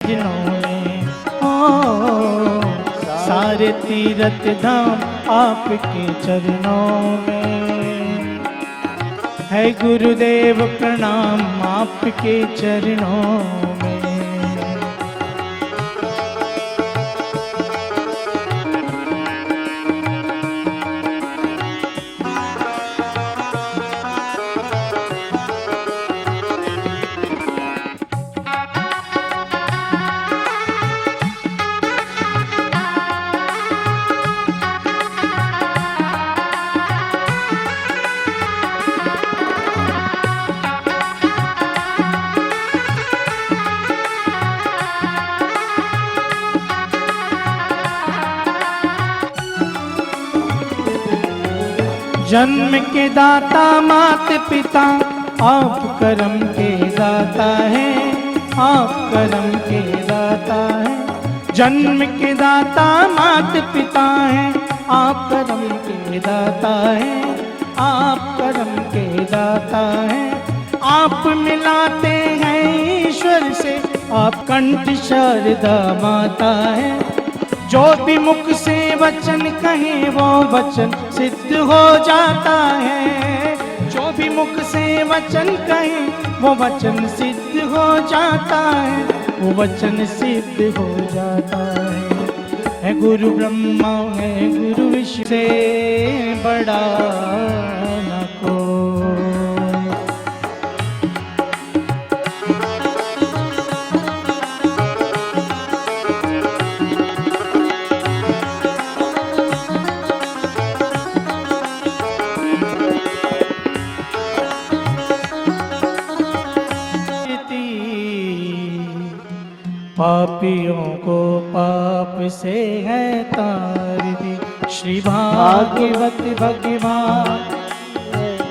जिनों में ओ सारे तीर्थ धाम आपके चरणों में है। गुरुदेव प्रणाम आपके चरणों में। जन्म के दाता मात पिता आप करम के दाता है, आप करम के दाता है। जन्म के दाता मात पिता है, आप करम के दाता है, आप करम के दाता है। आप मिलाते हैं ईश्वर से, आप कंठ शारदा माता है। जो भी मुख से वचन कहे वो वचन सिद्ध हो जाता है। जो भी मुख से वचन कहे वो वचन सिद्ध हो जाता है, वो वचन सिद्ध हो जाता है। गुरु ब्रह्मा है गुरु विष्णु से बड़ा न कोई। पापियों को पाप से है तार दी, श्री भागवत भगवान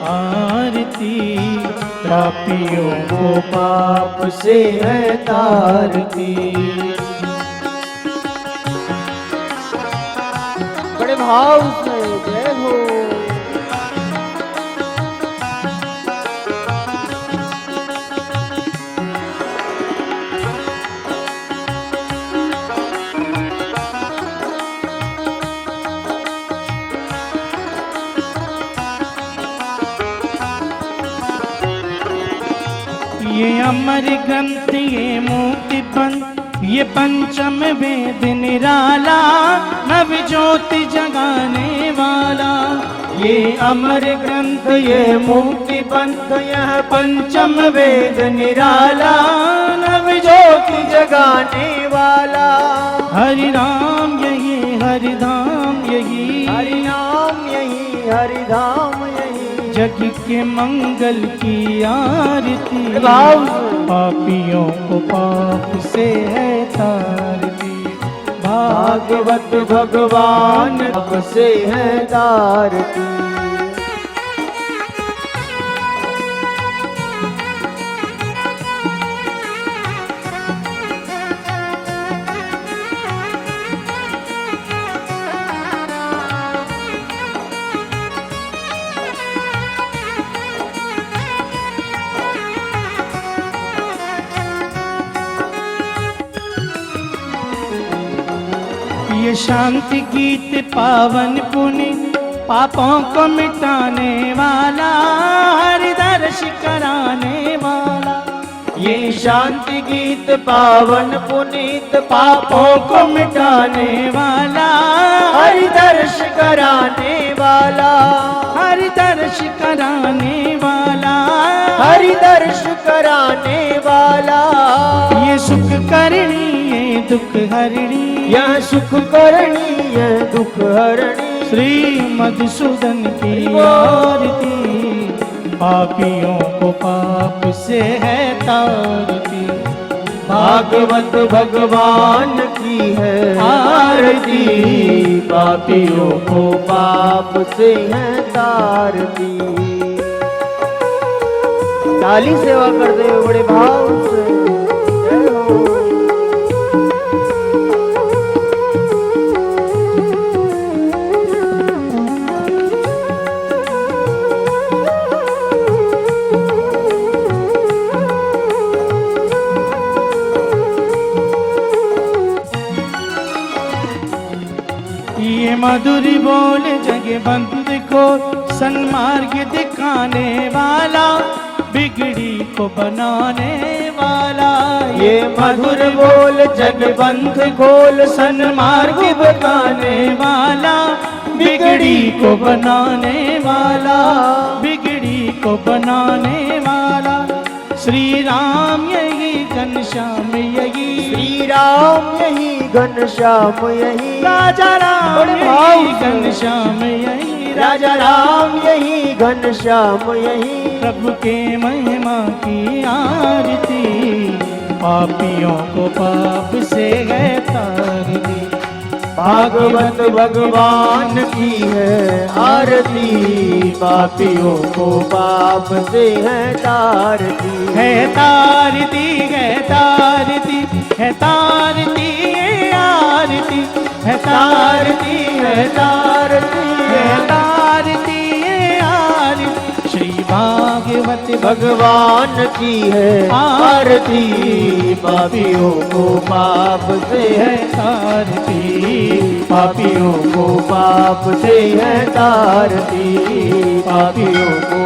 आरती। पापियों को पाप से है तार दी। बड़े भाव से जय हो। ये अमर ग्रंथ ये मुक्ति पंथ, ये पंचम वेद निराला, नव ज्योति जगाने वाला। ये अमर ग्रंथ ये मुक्ति पंथ, यह पंचम वेद निराला, नव ज्योति जगाने वाला। हरि राम यही हरि धाम यही, हरि नाम यही हरि धाम यही, जग के मंगल की आरती। पापियों को पाप से है तारती, भागवत भगवान पाप से है तारती। ये शांति गीत पावन पुनि पापों को मिटाने वाला, हरि दर्श कराने वाला। ये शांति गीत पावन पुनीत पापों को मिटाने वाला, हरि दर्श कराने वाला, हरि दर्श कराने वाला, हरि दर्श कराने वाला। ये सुख करणी ये दुख हरणी, यह सुख करणी यह दुख हरणी, श्री मधुसूदन की आरती। पापियों को पाप से है तारती, भागवत भगवान की है आरती। पापियों को पाप से है तारती। ताली सेवा करते हुए बड़े भाव से जय हो। मधुर बोल जगबंध को सन्मार्ग दिखाने वाला, बिगड़ी को बनाने वाला। ये मधुर बोल जगबंध खोल सन्मार्ग दिखाने वाला, बिगड़ी को बनाने वाला, बिगड़ी को बनाने वाला। श्री राम यही घनश्याम यही, श्री राम यही घनश्याम यही, राजा राम बड़े यही भाव से। घनश्याम यही, राजा राम यही घनश्याम यही। प्रभु के महिमा की आरती, पापियों को पाप से है तारती। भागवत भगवान की है आरती, पापियों को पाप से है तारती। है तारती, है तारती, है तारती ये आरती, है तारती, है तारती, है तारती ये आरती। श्री भागवत भगवान की है आरती, पापियों को पाप से है तारती, पापियों को पाप से है तारती, पापियों को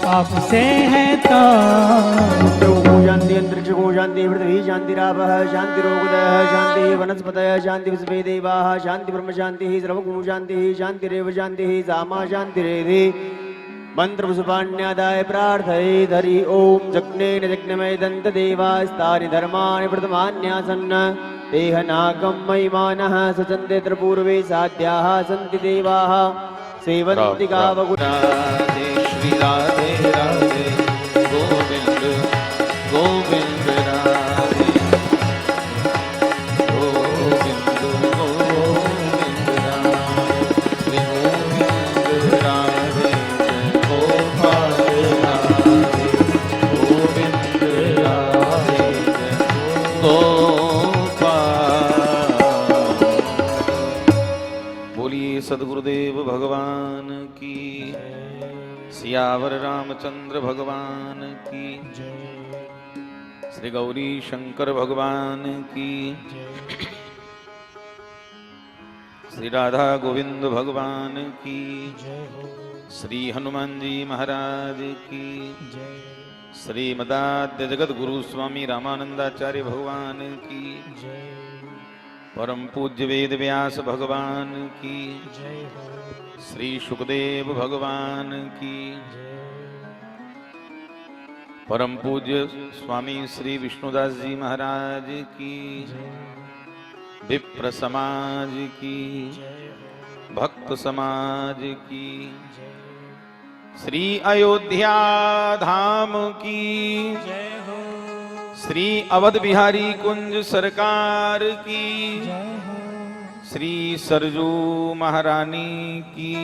पाप से है तारती। को शांति अंतरिक्ष को शांति पृथ्वी शांतिरापः शांतिरोगदः शांति वनस्पतयः शांति विश्वे देवाः शांति ब्रह्म शांति सर्वगुण शांति शांतिरेव शांति सामा शांतिरेधि। मंत्र पुष्पाण्यादाय प्रार्थये धरि ओम जग्नेन जग्नमय दंत देवास्तानि धर्माणि प्रथमान्यासन्न तेह नागम महिमानः सचन्ते पूर्वे साध्याः सन्ति देवाः सेवन्ति गावगुणा। श्री राधे राधे गोविंद गोविंद राधे गोविंद गोविंद राधे श्री गोविंद राधे गोपाल राधे गोविंद राधे गोपाल। बोलिए सद्गुरुदेव भगवान की, सियावर रामचंद्र भगवान की, श्री गौरी शंकर भगवान की, श्री राधा गोविंद भगवान की, श्री हनुमान जी महाराज की, श्री मदाद्य जगत गुरु स्वामी रामानंदाचार्य भगवान की, परम पूज्य वेद व्यास भगवान की, श्री सुखदेव भगवान की, परम पूज्य स्वामी श्री विष्णुदास जी महाराज की, विप्र समाज की, भक्त समाज की, श्री अयोध्या धाम की, श्री अवध बिहारी कुंज सरकार की, श्री सरजू महारानी की,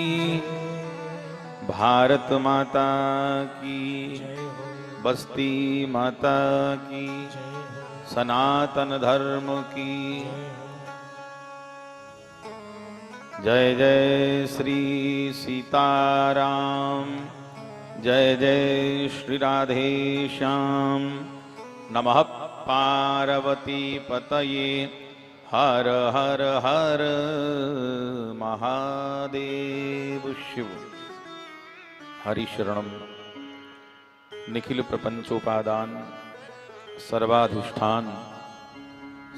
भारत माता की, बस्ती माता की, सनातन धर्म की। जय जय श्री सीताराम, जय जय श्री राधे श्याम। नमः पार्वती पतये, हर हर हर महादेव शिव। हरिशरणम निखिल प्रपंचोपादान, सर्वाधिष्ठान,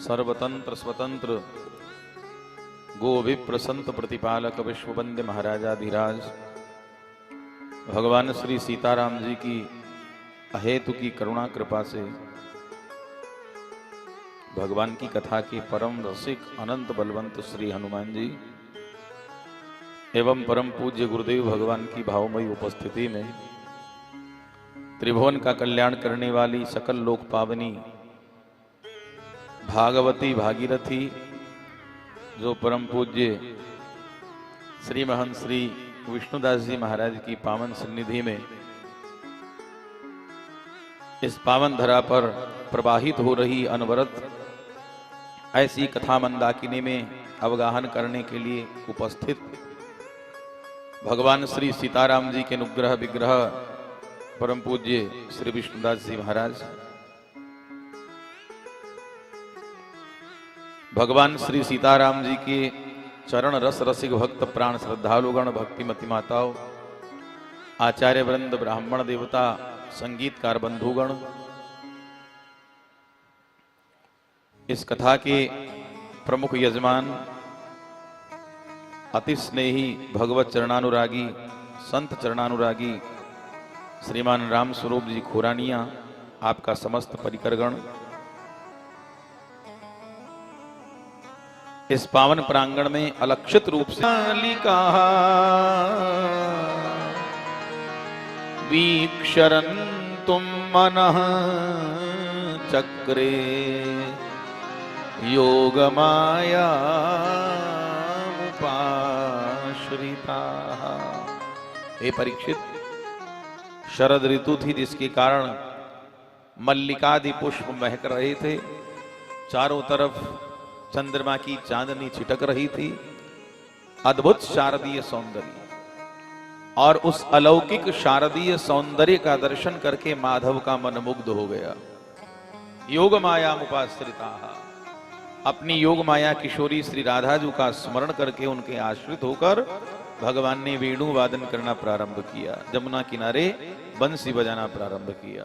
सर्वतंत्र स्वतंत्र, गो विप्र संत प्रतिपालक विश्ववंद्य महाराजाधिराज भगवान श्री सीताराम जी की अहेतु की करुणा कृपा से भगवान की कथा के परम रसिक अनंत बलवंत श्री हनुमान जी एवं परम पूज्य गुरुदेव भगवान की भावमयी उपस्थिति में त्रिभुवन का कल्याण करने वाली सकल लोक पावनी भागवती भागीरथी जो परम पूज्य श्री महंत श्री विष्णुदास जी महाराज की पावन सन्निधि में इस पावन धरा पर प्रवाहित हो रही अनवरत ऐसी कथा मंदाकिनी में अवगाहन करने के लिए उपस्थित भगवान श्री सीताराम जी के अनुग्रह विग्रह परम पूज्य श्री विष्णुदास जी महाराज, भगवान श्री सीताराम जी के चरण रस रसिक भक्त प्राण श्रद्धालुगण, भक्तिमती माताओं, आचार्य वृंद, ब्राह्मण देवता, संगीतकार बंधुगण, इस कथा के प्रमुख यजमान, अति स्नेही भगवत चरणानुरागी, संत चरणानुरागी श्रीमान राम स्वरूप जी खोरानिया, आपका समस्त परिकरगण, इस पावन प्रांगण में अलक्षित रूप से लिखा वीक्षरन्तुं मनः चक्रे योगमाया उपाश्रिताः। हे परीक्षित, शरद ऋतु थी जिसके कारण मल्लिकादि पुष्प महक रहे थे, चारों तरफ चंद्रमा की चांदनी छिटक रही थी, अद्भुत शारदीय सौंदर्य, और उस अलौकिक शारदीय सौंदर्य का दर्शन करके माधव का मन मुग्ध हो गया। योग माया उपाश्रिता, अपनी योग माया किशोरी श्री राधा जी का स्मरण करके उनके आश्रित होकर भगवान ने वेणु वादन करना प्रारंभ किया, जमुना किनारे बंसी बजाना प्रारंभ किया।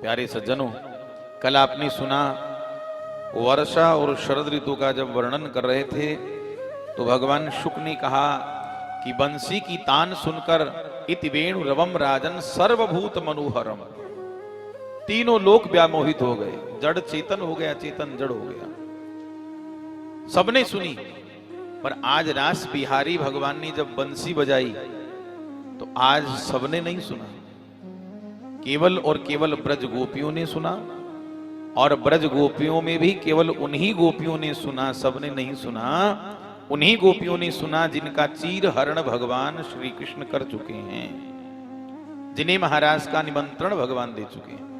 प्यारे सज्जनों, कल आपने सुना वर्षा और शरद ऋतु का जब वर्णन कर रहे थे तो भगवान शुक ने कहा कि बंसी की तान सुनकर इति वेणु रवम राजन सर्वभूत मनोहरम, तीनों लोक व्यामोहित हो गए, जड़ चेतन हो गया, चेतन जड़ हो गया। सबने सुनी, पर आज रास बिहारी भगवान ने जब बंसी बजाई तो आज सबने नहीं सुना, केवल और केवल ब्रज गोपियों ने सुना, और ब्रज गोपियों में भी केवल उन्हीं गोपियों ने सुना, सबने नहीं सुना। उन्हीं गोपियों ने सुना जिनका चीर हरण भगवान श्री कृष्ण कर चुके हैं, जिन्हें महाराज का निमंत्रण भगवान दे चुके हैं।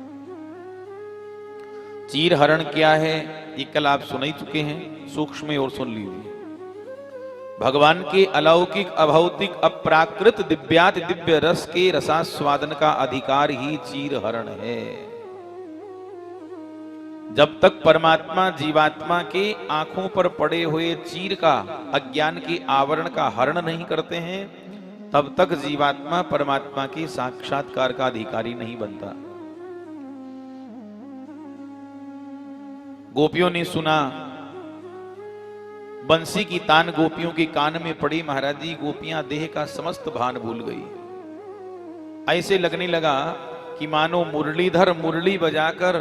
चीर हरण क्या है ये कल आप सुन ही चुके हैं, सूक्ष्म और सुन लीजिए। भगवान के अलौकिक, अभौतिक, अप्राकृत दिव्याति दिव्य रस के रसास्वादन का अधिकार ही चीर हरण है। जब तक परमात्मा जीवात्मा के आंखों पर पड़े हुए चीर का, अज्ञान के आवरण का हरण नहीं करते हैं, तब तक जीवात्मा परमात्मा के साक्षात्कार का अधिकारी नहीं बनता। गोपियों ने सुना, बंसी की तान गोपियों के कान में पड़ी, महाराज जी गोपियां देह का समस्त भान भूल गई। ऐसे लगने लगा कि मानो मुरलीधर मुरली बजाकर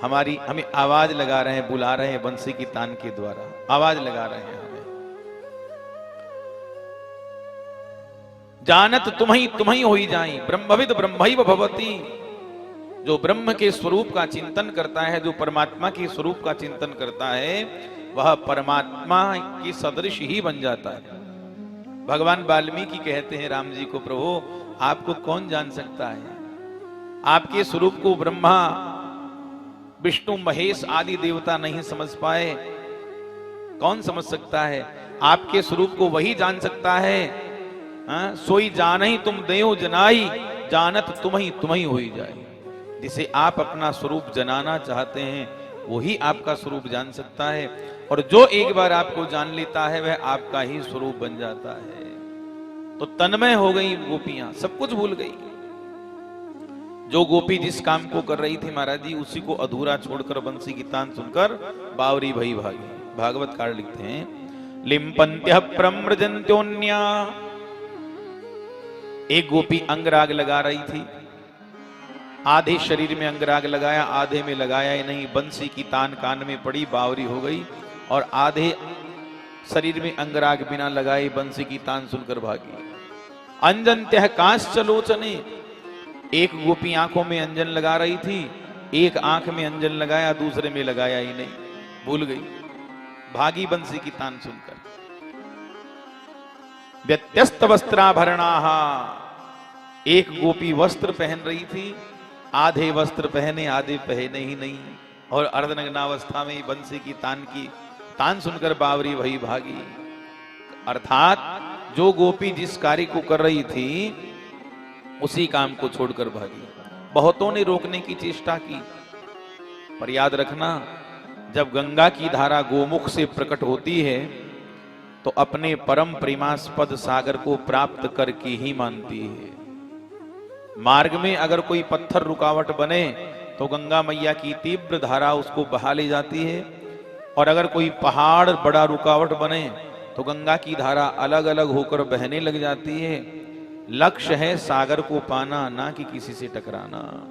हमें आवाज लगा रहे हैं, बुला रहे हैं, बंसी की तान के द्वारा आवाज लगा रहे हैं हमें। जानत तुम्ही होई जाई, ब्रह्मविद ब्रह्मैव भवति, जो ब्रह्म के स्वरूप का चिंतन करता है, जो परमात्मा के स्वरूप का चिंतन करता है, वह परमात्मा की सदृश ही बन जाता है। भगवान वाल्मीकि कहते हैं राम जी को, प्रभु आपको कौन जान सकता है? आपके स्वरूप को ब्रह्मा, विष्णु, महेश आदि देवता नहीं समझ पाए, कौन समझ सकता है? आपके स्वरूप को वही जान सकता है। सोई जानहि तुम देव जनाई, जानत तुम्ही होई जाए। जिसे आप अपना स्वरूप जनाना चाहते हैं वही आपका स्वरूप जान सकता है, और जो एक बार आपको जान लेता है वह आपका ही स्वरूप बन जाता है। तो तन्मय हो गई गोपियां, सब कुछ भूल गई। जो गोपी जिस काम को कर रही थी महाराज जी, उसी को अधूरा छोड़कर बंसी की तान सुनकर बावरी भई भागी। भागवत कार लिखते हैं, लिम्पन्त्य प्रम्रजन्त्योन्या, एक गोपी अंगराग लगा रही थी, आधे शरीर में अंगराग लगाया, आधे में लगाया ही नहीं, बंसी की तान कान में पड़ी, बावरी हो गई, और आधे शरीर में अंगराग बिना लगाए बंसी की तान सुनकर भागी। अंजन्त्यः कांश्चलोचने, एक गोपी आंखों में अंजन लगा रही थी, एक आंख में अंजन लगाया, दूसरे में लगाया ही नहीं, भूल गई, भागी बंसी की तान सुनकर। व्यत्यस्त वस्त्राभरणाः, एक गोपी वस्त्र पहन रही थी, आधे वस्त्र पहने आधे पहने ही नहीं, और अर्धनग्नावस्था में बंसी की तान सुनकर बावरी भई भागी। अर्थात जो गोपी जिस कार्य को कर रही थी उसी काम को छोड़कर भागी। बहुतों ने रोकने की चेष्टा की, पर याद रखना जब गंगा की धारा गोमुख से प्रकट होती है तो अपने परम प्रेमास्पद सागर को प्राप्त करके ही मानती है। मार्ग में अगर कोई पत्थर रुकावट बने तो गंगा मैया की तीव्र धारा उसको बहा ले जाती है, और अगर कोई पहाड़ बड़ा रुकावट बने तो गंगा की धारा अलग अलग होकर बहने लग जाती है। लक्ष्य है सागर को पाना, ना कि किसी से टकराना।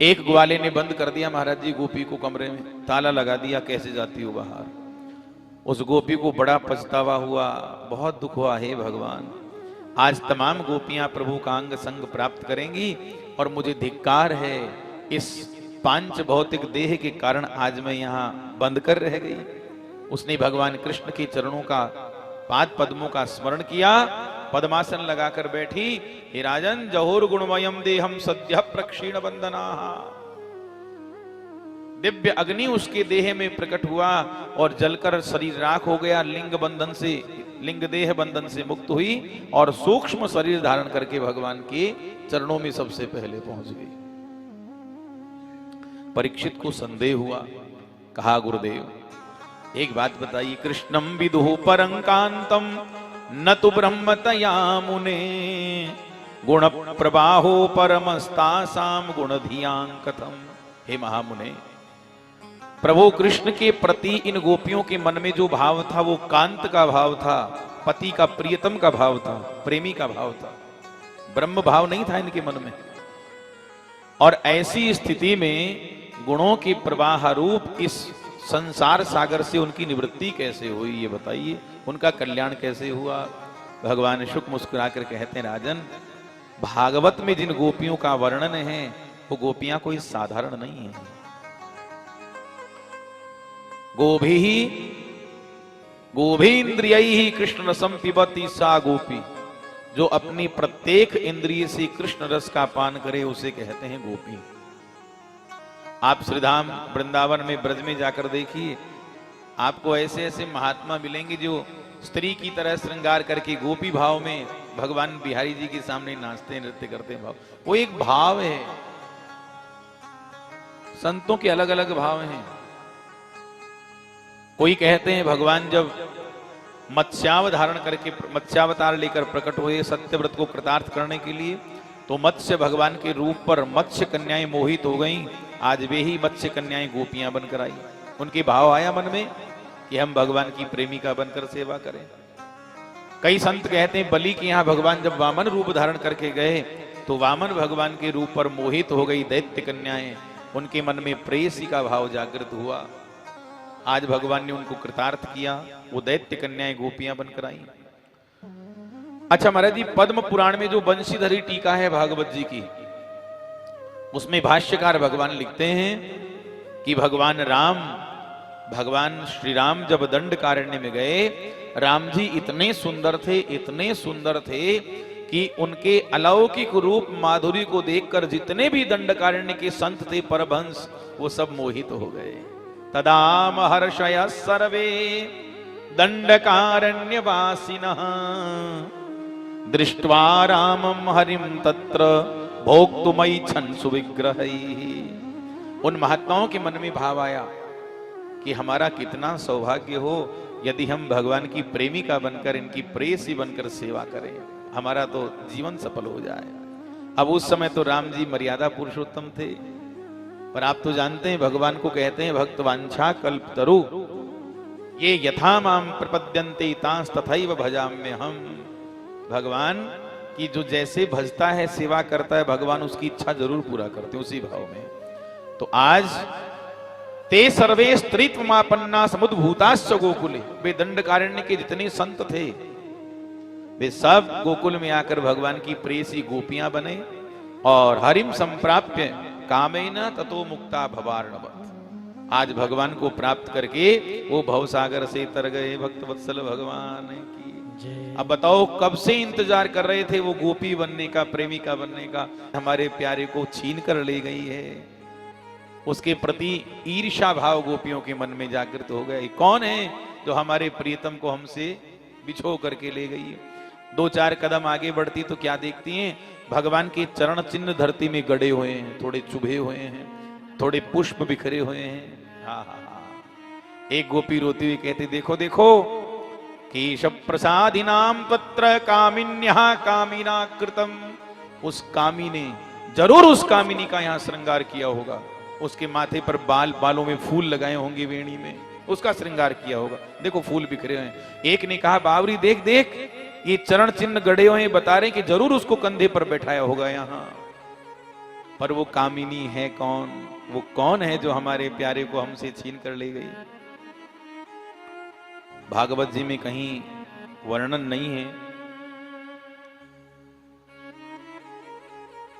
एक ग्वाले ने बंद कर दिया महाराज जी गोपी को कमरे में, ताला लगा दिया, कैसे जाती हो बाहर। उस गोपी को बड़ा पछतावा हुआ, बहुत दुख हुआ, हे भगवान आज तमाम गोपियां प्रभु का अंग संग प्राप्त करेंगी और मुझे धिक्कार है, इस पांच भौतिक देह के कारण आज मैं यहाँ बंद कर रह गई। उसने भगवान कृष्ण के चरणों का, पाद पद्मों का स्मरण किया, पद्मासन लगाकर बैठी। हे राजन, जहोर गुणमयम देहम सद्य प्रक्षीण बंदना। दिव्य अग्नि उसके देह में प्रकट हुआ और जलकर शरीर राख हो गया। लिंग देह बंधन से मुक्त हुई और सूक्ष्म शरीर धारण करके भगवान के चरणों में सबसे पहले पहुंच गई। परीक्षित को संदेह हुआ, कहा गुरुदेव एक बात बताइए, कृष्णम विदुः परंकांतम न तो ब्रह्मतया मुने गुण प्रवाहो परमस्तासाम गुणधियां कथम। हे महामुने, प्रभु कृष्ण के प्रति इन गोपियों के मन में जो भाव था वो कांत का भाव था, पति का, प्रियतम का भाव था, प्रेमी का भाव था, ब्रह्म भाव नहीं था इनके मन में। और ऐसी स्थिति में गुणों के प्रवाह रूप इस संसार सागर से उनकी निवृत्ति कैसे हुई, ये बताइए, उनका कल्याण कैसे हुआ। भगवान शुक मुस्कुराकर कहते हैं, राजन भागवत में जिन गोपियों का वर्णन है वो गोपियां कोई साधारण नहीं है। गोभीन्द्रियैहि कृष्ण रसम पिबती सा गोपी, जो अपनी प्रत्येक इंद्रिय से कृष्ण रस का पान करे उसे कहते हैं गोपी। आप श्रीधाम वृंदावन में, ब्रज में जाकर देखिए, आपको ऐसे ऐसे महात्मा मिलेंगे जो स्त्री की तरह श्रृंगार करके गोपी भाव में भगवान बिहारी जी के सामने नाचते नृत्य करते हैं। भाव वो एक भाव है, संतों के अलग अलग भाव हैं। कोई कहते हैं भगवान जब मत्स्यावतार लेकर प्रकट हुए सत्यव्रत को कृतार्थ करने के लिए, तो मत्स्य भगवान के रूप पर मत्स्य कन्याएं मोहित हो गईं। आज वे ही मत्स्य कन्याएं गोपियां बनकर आई। उनके भाव आया मन में कि हम भगवान की प्रेमिका बनकर सेवा करें। कई संत कहते हैं बलि के यहाँ भगवान जब वामन रूप धारण करके गए तो वामन भगवान के रूप पर मोहित हो गई दैत्य कन्याएं, उनके मन में प्रेयसी का भाव जागृत हुआ। आज भगवान ने उनको कृतार्थ किया, वो दैत्य कन्याएं गोपियां बनकर आई। अच्छा महाराज जी, पद्म पुराण में जो बंशीधरी टीका है भागवत जी की, उसमें भाष्यकार भगवान लिखते हैं कि भगवान श्री राम जब दंडकारण्य में गए, राम जी इतने सुंदर थे कि उनके अलौकिक रूप माधुरी को देखकर जितने भी दंडकारण्य के संत थे परमहंस, वो सब मोहित हो गए। तदा महर्षय सर्वे दंडकारण्यवासिनः दृष्ट्वा रामं हरिं तत्र भोक्तुमैच्छन् सुविग्रहैः। उन महात्माओं के मन में भाव आया कि हमारा कितना सौभाग्य हो यदि हम भगवान की प्रेमिका बनकर, इनकी प्रेयसी बनकर सेवा करें, हमारा तो जीवन सफल हो जाए। अब उस समय तो राम जी मर्यादा पुरुषोत्तम थे, पर आप तो जानते हैं भगवान को कहते हैं भक्तवांछा कल्पतरु, ये यथा माम प्रपद्यन्ते तांस तथैव भजाम्यहम्। भगवान की जो जैसे भजता है, सेवा करता है, भगवान उसकी इच्छा जरूर पूरा करते हैं उसी भाव में। तो आज ते सर्वे स्त्रीत्वमापन्ना समुद्भूताश्च गोकुले, वे दंडकारण्य के जितने संत थे वे सब गोकुल में आकर भगवान की प्रेयसी गोपियां बने और हरिम संप्राप्य कामेन ततो मुक्ता भवार्णवत्। आज भगवान को प्राप्त करके वो भवसागर से तर गए। भक्तवत्सल भगवान की। अब बताओ कब से इंतजार कर रहे थे वो गोपी बनने का, प्रेमिका बनने का, हमारे प्यारे को छीन कर ले गई है। उसके प्रति ईर्ष्या भाव गोपियों के मन में जागृत हो गए। कौन है जो हमारे प्रियतम को हमसे बिछो करके ले गई है। दो चार कदम आगे बढ़ती तो क्या देखती हैं, भगवान के चरण चिन्ह धरती में गड़े हुए हैं, थोड़े चुभे हुए हैं, थोड़े पुष्प बिखरे हुए हैं। हाँ हाँ हाँ। एक गोपी रोती हुई कहती, देखो देखो, केशव प्रसादिनाम तत्र कामिन्या कामिना कृतम। उस कामी ने, जरूर उस कामिनी का यहाँ श्रृंगार किया होगा, उसके माथे पर बालों में फूल लगाए होंगे, वेणी में उसका श्रृंगार किया होगा। देखो फूल बिखरे हुए हैं। एक ने कहा, बावरी देख देख, ये चरण चिन्ह गड़े हुए बता रहे कि जरूर उसको कंधे पर बैठाया होगा यहाँ। पर वो कामिनी है कौन? वो कौन है जो हमारे प्यारे को हमसे छीन कर ले गई? भागवत जी में कहीं वर्णन नहीं है,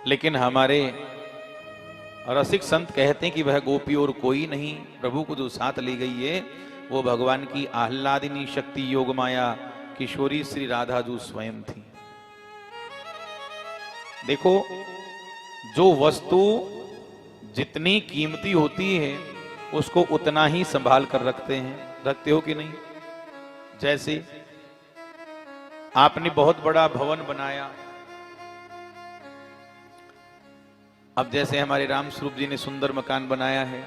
लेकिन हमारे रसिक संत कहते हैं कि वह गोपी और कोई नहीं, प्रभु को जो साथ ले गई है वो भगवान की आह्लादिनी शक्ति योग माया किशोरी श्री राधा जो स्वयं थी। देखो, जो वस्तु जितनी कीमती होती है उसको उतना ही संभाल कर रखते हैं, रखते हो कि नहीं? जैसे आपने बहुत बड़ा भवन बनाया, अब जैसे हमारे राम स्वरूप जी ने सुंदर मकान बनाया है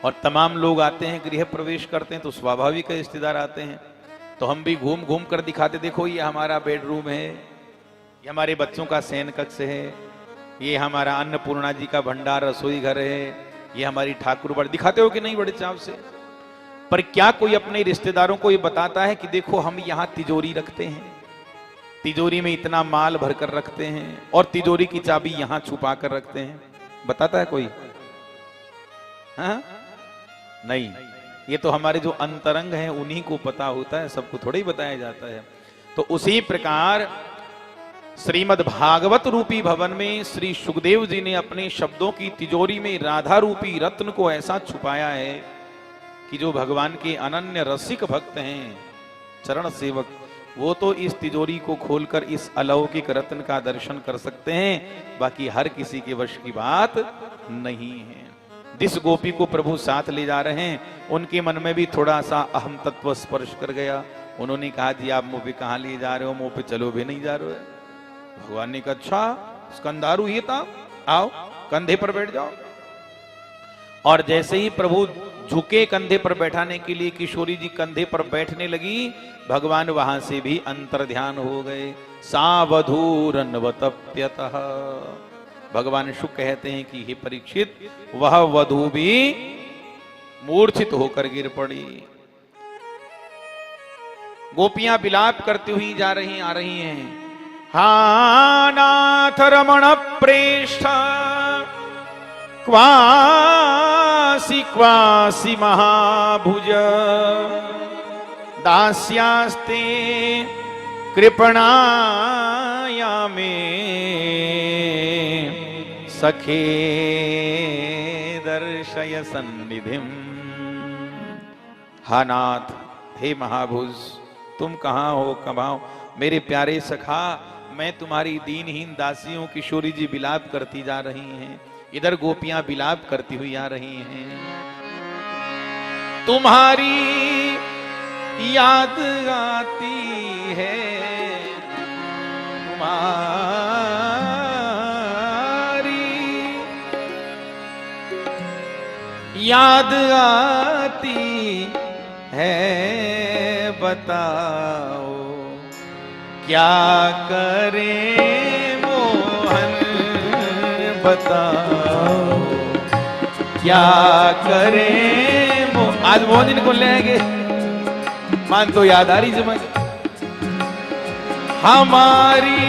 और तमाम लोग आते हैं, गृह प्रवेश करते हैं, तो स्वाभाविक है रिश्तेदार आते हैं, तो हम भी घूम घूम कर दिखाते, देखो ये हमारा बेडरूम है, ये हमारे बच्चों का शयन कक्ष है, ये हमारा अन्नपूर्णा जी का भंडार रसोई घर है, ये हमारी ठाकुर बाड़ी। दिखाते हो कि नहीं बड़े चाव से? पर क्या कोई अपने रिश्तेदारों को ये बताता है कि देखो हम यहाँ तिजोरी रखते हैं, तिजोरी में इतना माल भरकर रखते हैं और तिजोरी की चाबी यहां छुपा कर रखते हैं? बताता है कोई? हाँ? नहीं, ये तो हमारे जो अंतरंग हैं उन्हीं को पता होता है, सबको थोड़ा ही बताया जाता है। तो उसी प्रकार श्रीमद् भागवत रूपी भवन में श्री सुखदेव जी ने अपने शब्दों की तिजोरी में राधा रूपी रत्न को ऐसा छुपाया है कि जो भगवान के अनन्य रसिक भक्त हैं, चरण सेवक, वो तो इस तिजोरी को खोलकर इस अलौकिक रत्न का दर्शन कर सकते हैं, बाकी हर किसी के वश की बात नहीं है। जिस गोपी को प्रभु साथ ले जा रहे हैं उनके मन में भी थोड़ा सा अहम तत्व स्पर्श कर गया। उन्होंने कहा, जी आप मुंह पे कहाँ ले जा रहे हो? मुंह पे चलो भी नहीं जा रहे हो। भगवान ने कहा, अच्छा स्कंदारू ये था, आओ कंधे पर बैठ जाओ। और जैसे ही प्रभु झुके कंधे पर बैठाने के लिए, किशोरी जी कंधे पर बैठने लगी, भगवान वहां से भी अंतर ध्यान हो गए। सावधूरन्वतप्यतः, भगवान शुक कहते हैं कि हे परीक्षित, वह वधू भी मूर्छित होकर गिर पड़ी। गोपियां विलाप करती हुई जा रही आ रही हैं। हा नाथ रमण प्रेष्ठ क्वासी क्वासी महाभुज दास्यास्ते कृपणाया में सखे दर्शय सन्निधिम। हा नाथ, हे महाभुज, तुम कहाँ हो? कमाओ मेरे प्यारे सखा, मैं तुम्हारी दीनहीन दासियों किशोरी जी विलाप करती जा रही हैं, इधर गोपियां विलाप करती हुई आ रही हैं। तुम्हारी याद आती है, तुम्हारी याद आती है, बताओ क्या करें मोहन, बताओ क्या करें आज मोहन इनको ले आएंगे, मान तो याद आ रही जमा। हमारी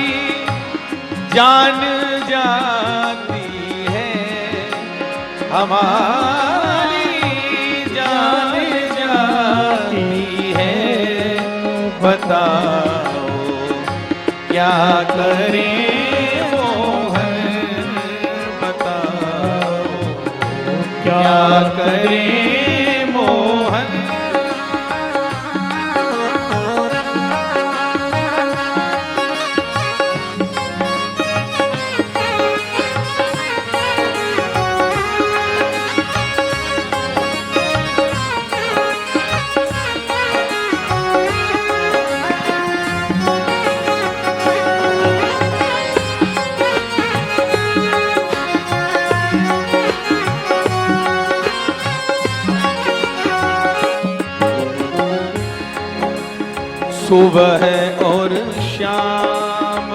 जान जाती है, हमारी जान जाती है, बताओ क्या करें मोहन, बताओ क्या करें मोहन। सुबह और शाम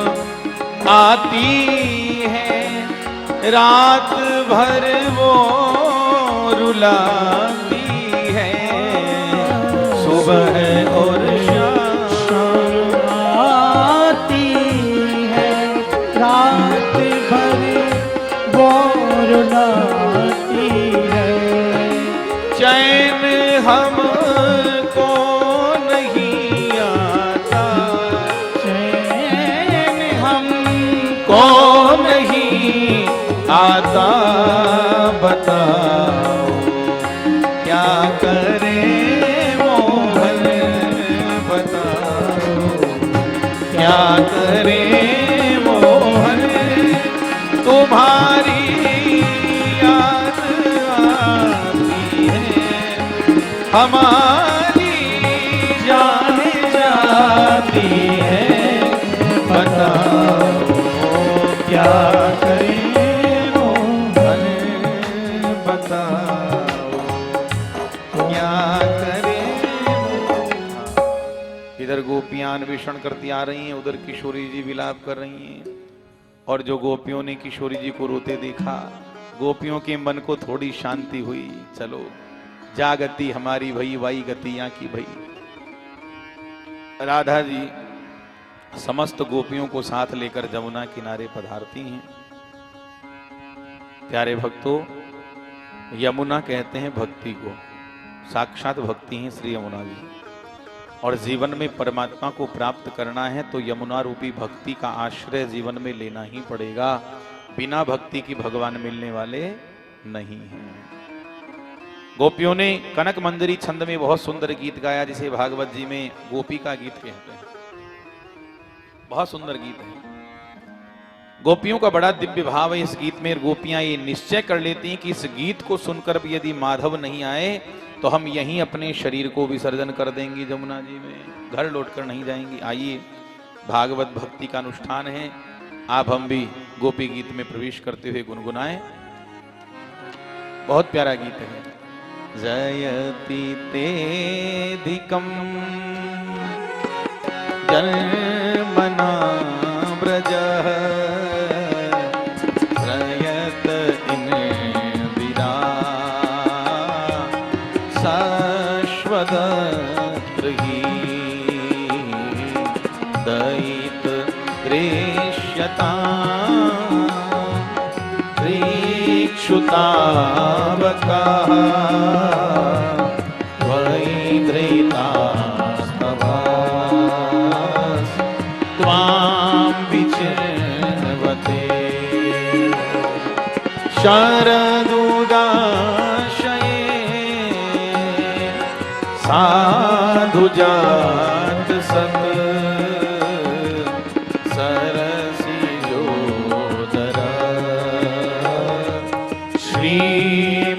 आती है, रात भर वो रुलाती है। सुबह और शाम आती है, रात भर वो रुलाती है। चैन हमको नहीं आता, चैन हमको नहीं आता, बताओ क्या करें मोहन, बताओ क्या करें मोहन। तुम्हारी याद आती है, हमारी जान जाती है, बताओ क्या करें मोहन, बताओ क्या करें। इधर गोपियां अन्वेषण करती आ रही हैं, उधर किशोरी जी विलाप कर रही हैं। और जो गोपियों ने किशोरी जी को रोते देखा, गोपियों के मन को थोड़ी शांति हुई। चलो जागती हमारी भई, वाई गतियां की भई। राधा जी समस्त गोपियों को साथ लेकर जमुना किनारे पधारती हैं। प्यारे भक्तों, यमुना कहते हैं भक्ति को, साक्षात भक्ति हैं श्री यमुना जी। और जीवन में परमात्मा को प्राप्त करना है तो यमुना रूपी भक्ति का आश्रय जीवन में लेना ही पड़ेगा। बिना भक्ति की भगवान मिलने वाले नहीं हैं। गोपियों ने कनक मंजरी छंद में बहुत सुंदर गीत गाया, जिसे भागवत जी में गोपी का गीत कहते हैं। बहुत सुंदर गीत है। गोपियों का बड़ा दिव्य भाव है इस गीत में। गोपियां ये निश्चय कर लेती हैं कि इस गीत को सुनकर भी यदि माधव नहीं आए तो हम यहीं अपने शरीर को विसर्जन कर देंगी जमुना जी में, घर लौटकर नहीं जाएंगी। आइए, भागवत भक्ति का अनुष्ठान है, आप हम भी गोपी गीत में प्रवेश करते हुए गुनगुनाएं। बहुत प्यारा गीत है। जयति तेधिकम जन्मना ब्रजः रयत इंदिरा शाश्वतत्रही दयित रेष्यता रीक्षुतावकाः वैद्रेतास्तवास् त्वां विचिन्वते शरदुदाशये साधुजात सत्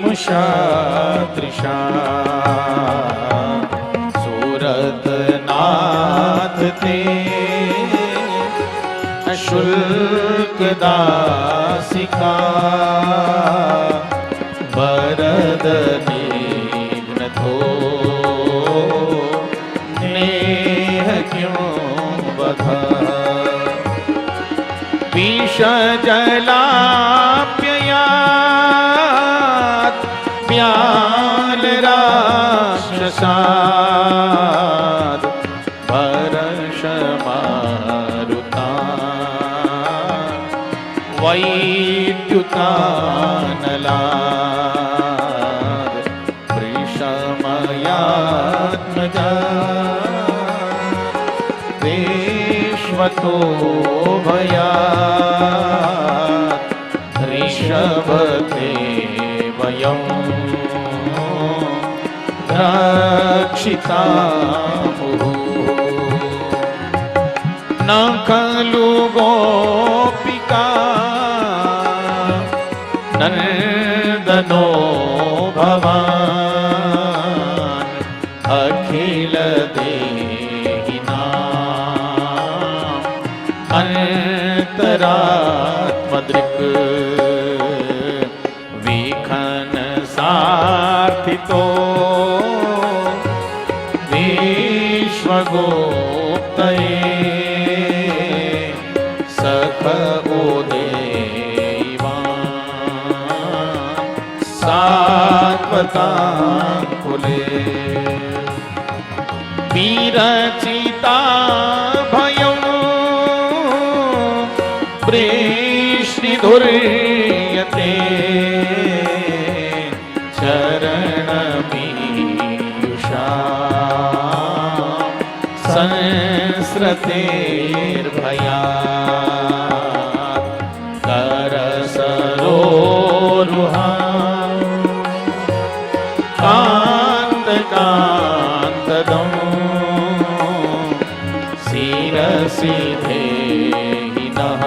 श्रीमुषादृशा सूरतनाथ ते शुल्क दासिका वरद निघ्नतो नेह क्यों बधा विष जलाप्ययात् व्याल राक्षसात् वर्षमारुता वैद्युतानलात् वृषमयात्मजा देश्वतो भयात् ऋषभते वयं रक्षितामुः न खलु गोपिका नन्दनो भवान् अखिल देहिनाम् अंतरात्मदृक् विखन सार्थितो विश्वगो सात्वताङ्कुले वीरचिता भयं वृष्णिधुर्यते चरणमीयुषा संस्रतेर्भयात् करसरोरुहा कान्तकान्तदं शिरसि धेहिनः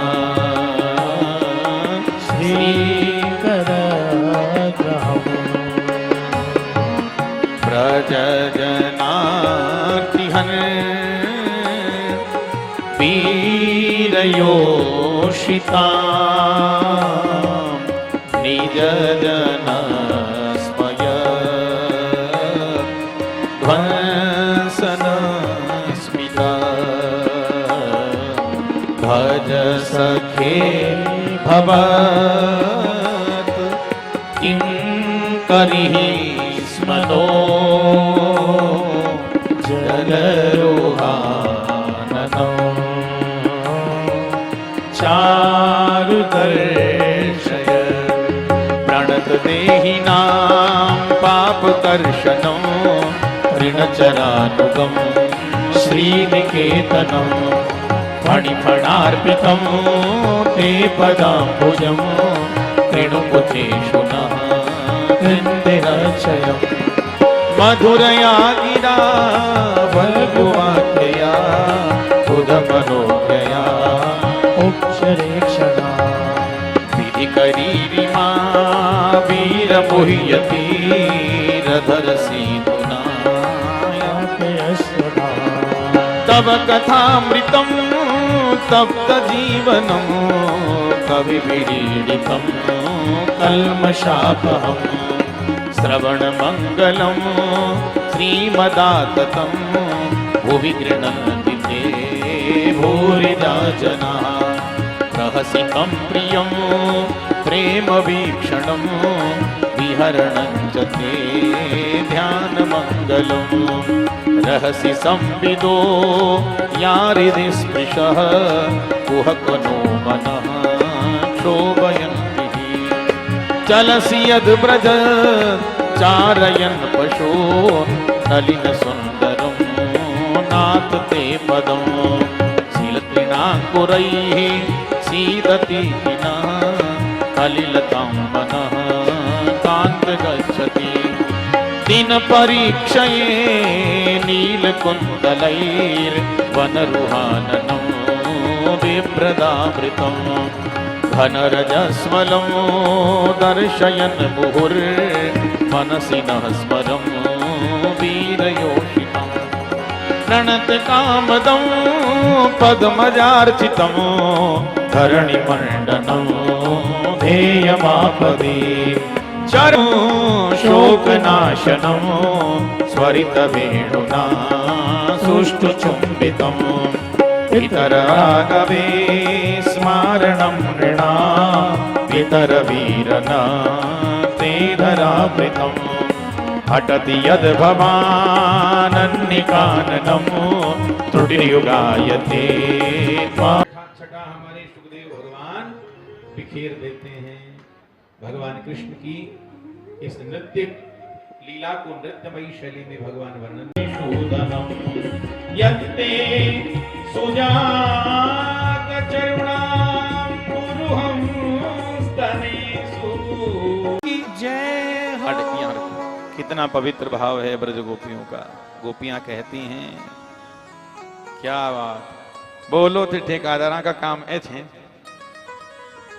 श्रीकरग्रहम् व्रजजनार्तिहन् वीरयोषिता निजजनस्मय ध्वंसनस्मिता भज सखे भवत् किं करिहि स्मनो जलरोहाननम् चारुदर्शय प्रणत देहिनां पापकर्षणं ऋणचरानुगं श्रीनिकेतनं फणिफणार्पितं ते पदाम्बुजं कृणुकुचेषु नः कृन्दिरचयम् मधुरया गिरा वल्गुवाक्यया बुधमनोज्ञया उक्षरेक्षणा विधिकरीरिमा वीरमुह्यति रधरसीतुनायापयस्वदा तव कथामृतं तप्तजीवनं कविविरीडितं कल्मषापहम् श्रवणमङ्गलं श्रीमदाततं भुवि गृह्णन्ति ते भूरिदा जनाः रहसिकं प्रियं प्रेमवीक्षणं विहरणं च ते ध्यानमङ्गलं रहसि संविदो यारिदि स्पृशः कुहकनो मनः क्षोभयन्ति चलसि यद्व्रज चारयन् पशो नलिन सुन्दरं नाथ ते पदं शीलतृणाङ्कुरैः सीदति न कलिलतां मनः कान्त गच्छति दिनपरीक्षये नीलकुन्दलैर्वनरुहाननं बिभ्रदामृतम् घनरजस्वलं दर्शयन् मुहुर्मनसि नः स्मरं वीरयोषितं प्रणतकामदं पद्मजार्चितं धरणिमण्डनं ध्येयमापदे चरो शोकनाशनं स्वरितवेणुना सुष्ठुचुम्बितम् पितरागवे स्मारणं नृणा पितरवीरना ते धरावृतम् हटति यद्भवानन्निकाननं त्रुटियुगायते छटा हमारे सुखदेव भगवान बिखेर देते हैं। भगवान कृष्ण की इस नृत्य लीला को नृत्यमयी शैली में भगवान वर्णन शोधनम यत्ते सुजात चरुणां पुरुहं स्तनेषु की जय हो। कितना पवित्र भाव है ब्रज गोपियों का। गोपियां कहती हैं क्या बात बोलो थे ठेकेदारा का काम ए छे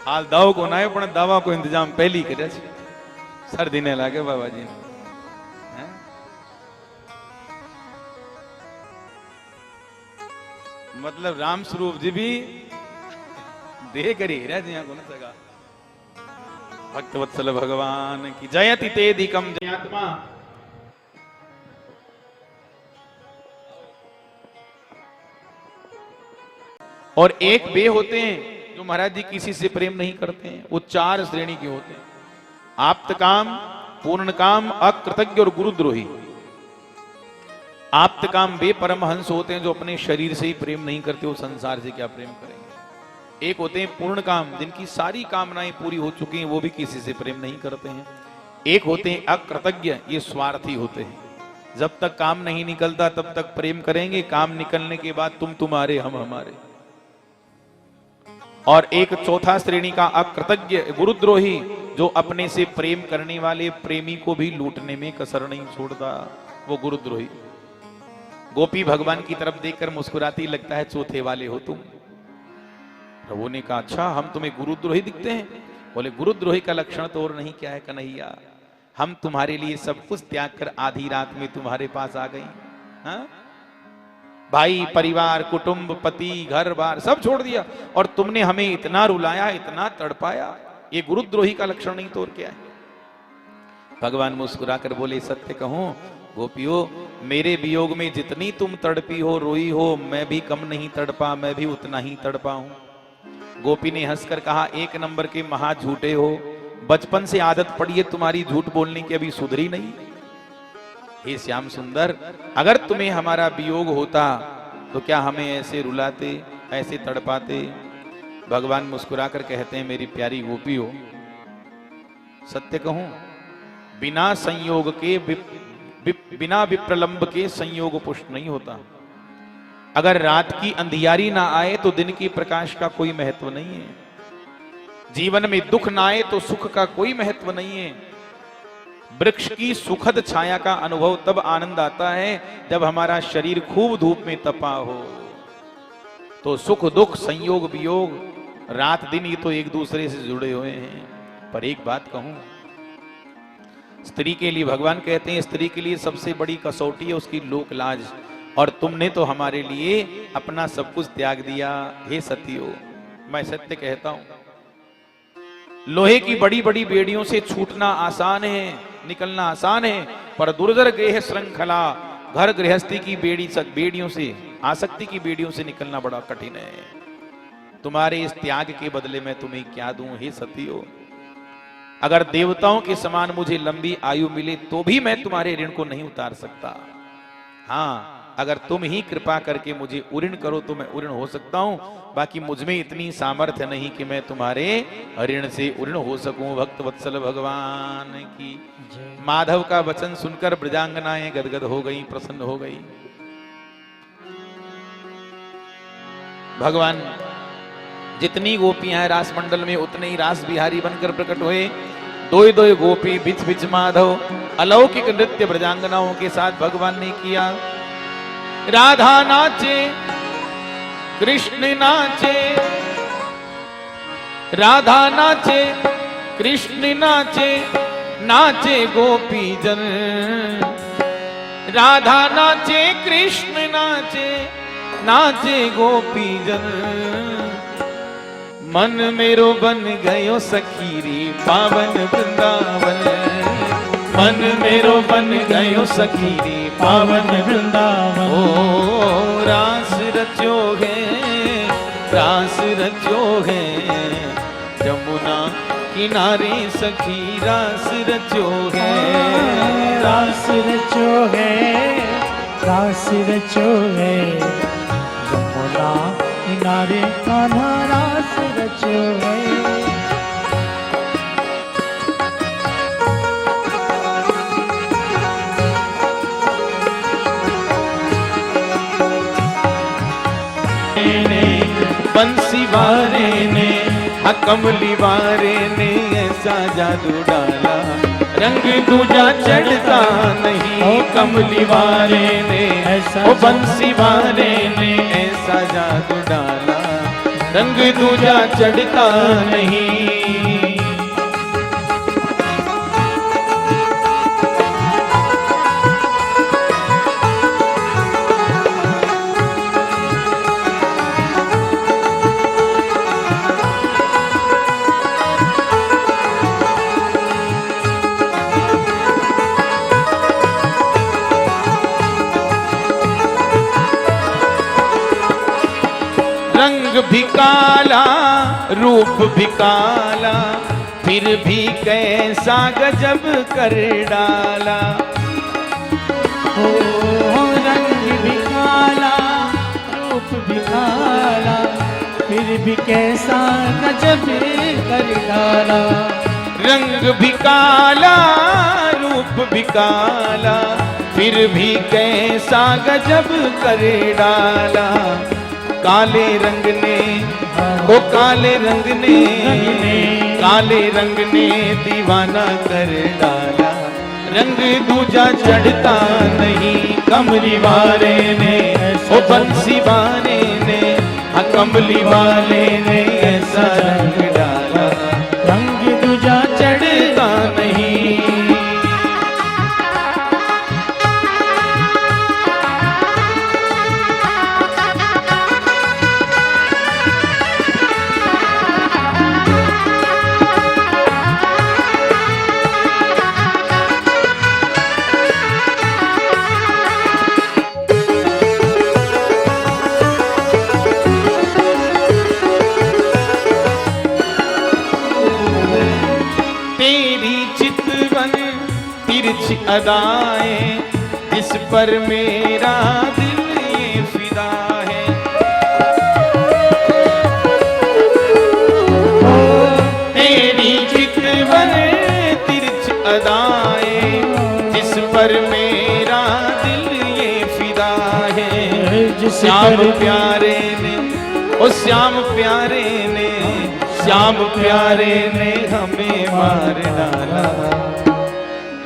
हाल दाव को ना पण दवा को इंतजाम पहली करे छे सर्दी ने लागे बाबा जी हैं? मतलब राम स्वरूप जी भी दे करी रह जी को न सका भक्तवत्सल भगवान की जयति तेधिकम जयात्मा। और एक वे होते हैं जो महाराज जी किसी से प्रेम नहीं करते हैं, वो 4 श्रेणी के होते हैं। आप्त काम, पूर्ण काम, अकृतज्ञ और गुरुद्रोही। आप्त काम वे परमहंस होते हैं जो अपने शरीर से ही प्रेम नहीं करते, वो संसार से क्या प्रेम करेंगे। एक होते हैं पूर्ण काम, जिनकी सारी कामनाएं पूरी हो चुकी हैं, वो भी किसी से प्रेम नहीं करते हैं। एक होते हैं अकृतज्ञ, ये स्वार्थी होते हैं, जब तक काम नहीं निकलता तब तक प्रेम करेंगे, काम निकलने के बाद तुम तुम्हारे हम हमारे। और एक चौथा श्रेणी का अकृतज्ञ गुरुद्रोही, जो अपने से प्रेम करने वाले प्रेमी को भी लूटने में कसर नहीं छोड़ता, वो गुरुद्रोही। गोपी भगवान की तरफ देखकर मुस्कुराती, लगता है चौथे वाले हो तुम। प्रभु ने कहा अच्छा हम तुम्हें गुरुद्रोही दिखते हैं? बोले गुरुद्रोही का लक्षण तो और नहीं क्या है कन्हैया, हम तुम्हारे लिए सब कुछ त्याग कर आधी रात में तुम्हारे पास आ गई। हाँ? भाई परिवार कुटुंब पति घर बार सब छोड़ दिया और तुमने हमें इतना रुलाया इतना तड़पाया, ये गुरुद्रोही का लक्षण नहीं तो और क्या है। भगवान मुस्कुराकर बोले सत्य कहूं गोपियों, मेरे वियोग में जितनी तुम तड़पी हो रोई हो, मैं भी कम नहीं तड़पा, मैं भी उतना ही तड़पा हूं। गोपी ने हंसकर कहा एक नंबर के महा झूठे हो, बचपन से आदत पड़ी है तुम्हारी झूठ बोलने की, अभी सुधरी नहीं। हे श्याम सुंदर, अगर तुम्हें हमारा वियोग होता तो क्या हमें ऐसे रुलाते ऐसे तड़पाते? भगवान मुस्कुराकर कहते हैं मेरी प्यारी गोपी हो, सत्य कहूं बिना संयोग के बिना विप्रलंब के संयोग पुष्ट नहीं होता। अगर रात की अंधियारी ना आए तो दिन की प्रकाश का कोई महत्व नहीं है। जीवन में दुख ना आए तो सुख का कोई महत्व नहीं है। वृक्ष की सुखद छाया का अनुभव तब आनंद आता है जब हमारा शरीर खूब धूप में तपा हो। तो सुख दुख संयोग वियोग रात दिन ये तो एक दूसरे से जुड़े हुए हैं। पर एक बात कहूं, स्त्री के लिए भगवान कहते हैं स्त्री के लिए सबसे बड़ी कसौटी है उसकी लोक लाज, और तुमने तो हमारे लिए अपना सब कुछ त्याग दिया। हे सतियो, मैं सत्य कहता हूं, लोहे की बड़ी बड़ी बेड़ियों से छूटना आसान है, निकलना आसान है, पर दुर्धर गेह श्रृंखला घर गृहस्थी की बेड़ियों से आसक्ति की बेड़ियों से निकलना बड़ा कठिन है। तुम्हारे इस त्याग के बदले में तुम्हें क्या दूं हे सतियो? अगर देवताओं के समान मुझे लंबी आयु मिले तो भी मैं तुम्हारे ऋण को नहीं उतार सकता। हाँ, अगर तुम ही कृपा करके मुझे उऋण करो तो मैं उऋण हो सकता हूं, बाकी मुझमें इतनी सामर्थ्य नहीं कि मैं तुम्हारे ऋण से उऋण हो सकूं। भक्त वत्सल भगवान की। माधव का वचन सुनकर ब्रजांगनाएं गदगद हो गई, प्रसन्न हो गई। भगवान जितनी गोपियां हैं रास मंडल में उतने ही रास बिहारी बनकर प्रकट हुए। दोई दोई गोपी बिच बिच माधव, अलौकिक नृत्य ब्रजांगनाओं के साथ भगवान ने किया। राधा नाचे कृष्ण नाचे, राधा नाचे कृष्ण नाचे, नाचे गोपी जन। राधा नाचे कृष्ण नाचे, नाचे गोपी जन। मन मेरो बन गयो सखीरी पावन वृंदावन। मन मेरो बन गयो सखीरी पावन वृंदावन। ओ रास रचो है, रास रचो है, जमुना किनारे सखी रास रचो है। रास रचो है, रास रचो है, जमुना किनारे कान्हा रास रचो है। बंसी वारे ने कमली वारे ने ऐसा जादू डाला, रंग दूजा चढ़ता नहीं। कमली वारे ने ऐसा, बंसी वारे ने ऐसा जादू डाला, रंग दूजा चढ़ता नहीं। रंग भी काला, रूप भी काला, फिर भी कैसा गजब कर डाला। हो रंग भी काला रूप भी काला, फिर भी कैसा गजब कर डाला। रंग भी काला रूप भी काला, फिर भी कैसा गजब कर डाला। काले रंग ने ओ काले रंग ने काले रंग ने दीवाना कर डाला। रंग दूजा चढ़ता नहीं कमली वाले ने, ओ बंसी वाले ने, हाँ कमली वाले ने ऐसा रंग डाला। रंग दूजा चढ़ता नहीं। तिरछी अदाएं जिस पर मेरा दिल ये फिदा है। तेरी चितवन तिरछी अदाएं जिस पर मेरा दिल ये फिदा है। श्याम प्यारे ने ओ श्याम प्यारे ने, श्याम प्यारे ने हमें मार डाला।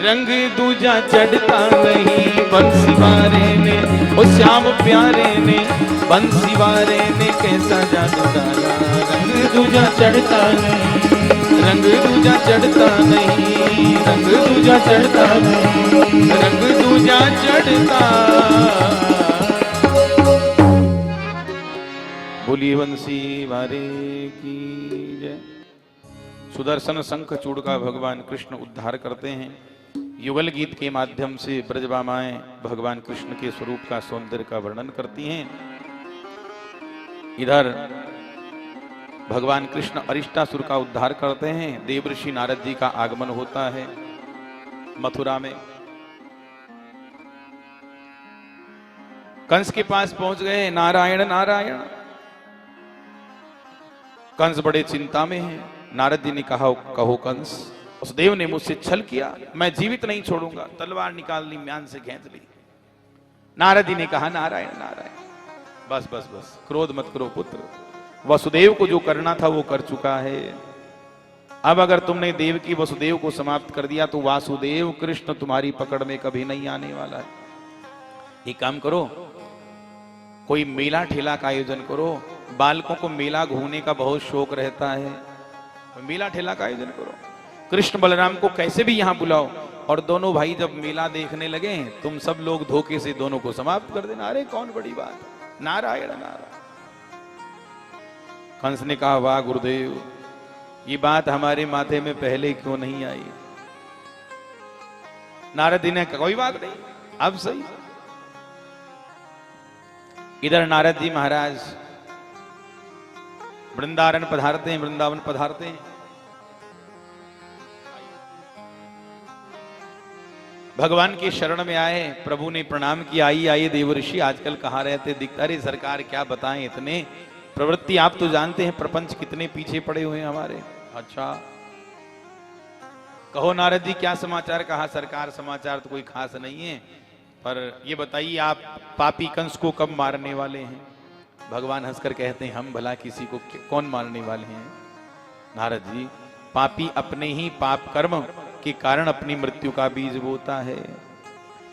रंग दूजा चढ़ता नहीं बंसी वाले ने, ओ श्याम प्यारे ने, बंसी वाले ने कैसा जादू डाला। रंग दूजा चढ़ता नहीं, रंग दूजा चढ़ता नहीं, रंग दूजा चढ़ता नहीं, रंग दूजा चढ़ता। बोलिए बंसी वाले की जय। सुदर्शन शंख चूड़ का भगवान कृष्ण उद्धार करते हैं। युगल गीत के माध्यम से ब्रजबामाएं भगवान कृष्ण के स्वरूप का सौंदर्य का वर्णन करती हैं। इधर भगवान कृष्ण अरिष्टासुर का उद्धार करते हैं। देवर्षि नारद जी का आगमन होता है मथुरा में। कंस के पास पहुंच गए। नारायण नारायण। कंस बड़े चिंता में है। नारद जी ने कहा कहो कंस, उस देव ने मुझसे छल किया, मैं जीवित नहीं छोड़ूंगा। तलवार निकाल ली, म्यान से खींच ली। नारद जी ने कहा नारायण नारायण, बस बस बस, क्रोध मत करो पुत्र। वसुदेव को जो करना था वो कर चुका है। अब अगर तुमने देव की वसुदेव को समाप्त कर दिया तो वासुदेव कृष्ण तुम्हारी पकड़ में कभी नहीं आने वाला है। एक काम करो, कोई मेला ठेला का आयोजन करो। बालकों को मेला घूमने का बहुत शौक रहता है, मेला ठेला का आयोजन करो। कृष्ण बलराम को कैसे भी यहां बुलाओ और दोनों भाई जब मेला देखने लगे तुम सब लोग धोखे से दोनों को समाप्त कर देना। अरे कौन बड़ी बात, नारायण नारायण। कंस ने कहा वाह गुरुदेव, ये बात हमारे माथे में पहले क्यों नहीं आई। नारद जी ने कहा कोई बात नहीं, अब सही। इधर नारद जी महाराज वृंदावन पधारते हैं, वृंदावन पधारते हैं। भगवान की शरण में आए, प्रभु ने प्रणाम किया। आइए आइए देवर्षि, आजकल कहाँ रहते दिखता। अरे सरकार क्या बताएं, इतने प्रवृत्ति आप तो जानते हैं, प्रपंच कितने पीछे पड़े हुए हैं हमारे। अच्छा कहो नारद जी क्या समाचार। कहा सरकार समाचार तो कोई खास नहीं है, पर ये बताइए आप पापी कंस को कब मारने वाले हैं। भगवान हंसकर कहते हैं हम भला किसी को कौन मारने वाले हैं। नारद जी, पापी अपने ही पाप कर्म के कारण अपनी मृत्यु का बीज बोता है।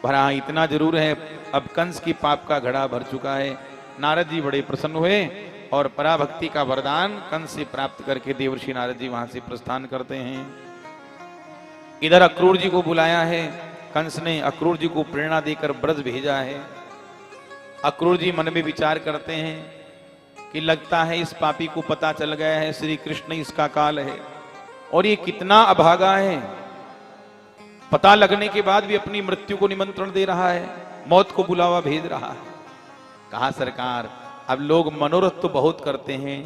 पर हाँ इतना जरूर है, अब कंस की पाप का घड़ा भर चुका है। नारद जी बड़े प्रसन्न हुए और पराभक्ति का वरदान कंस से प्राप्त करके देवर्षि नारद जी वहां से प्रस्थान करते हैं। इधर अक्रूर जी को बुलाया है। कंस ने अक्रूर जी को प्रेरणा देकर ब्रज भेजा है। अक्रूर जी मन में विचार करते हैं कि लगता है इस पापी को पता चल गया है श्री कृष्ण इसका काल है और ये कितना अभागा है। पता लगने के बाद भी अपनी मृत्यु को निमंत्रण दे रहा है, मौत को बुलावा भेज रहा है। कहा सरकार अब लोग मनोरथ तो बहुत करते हैं,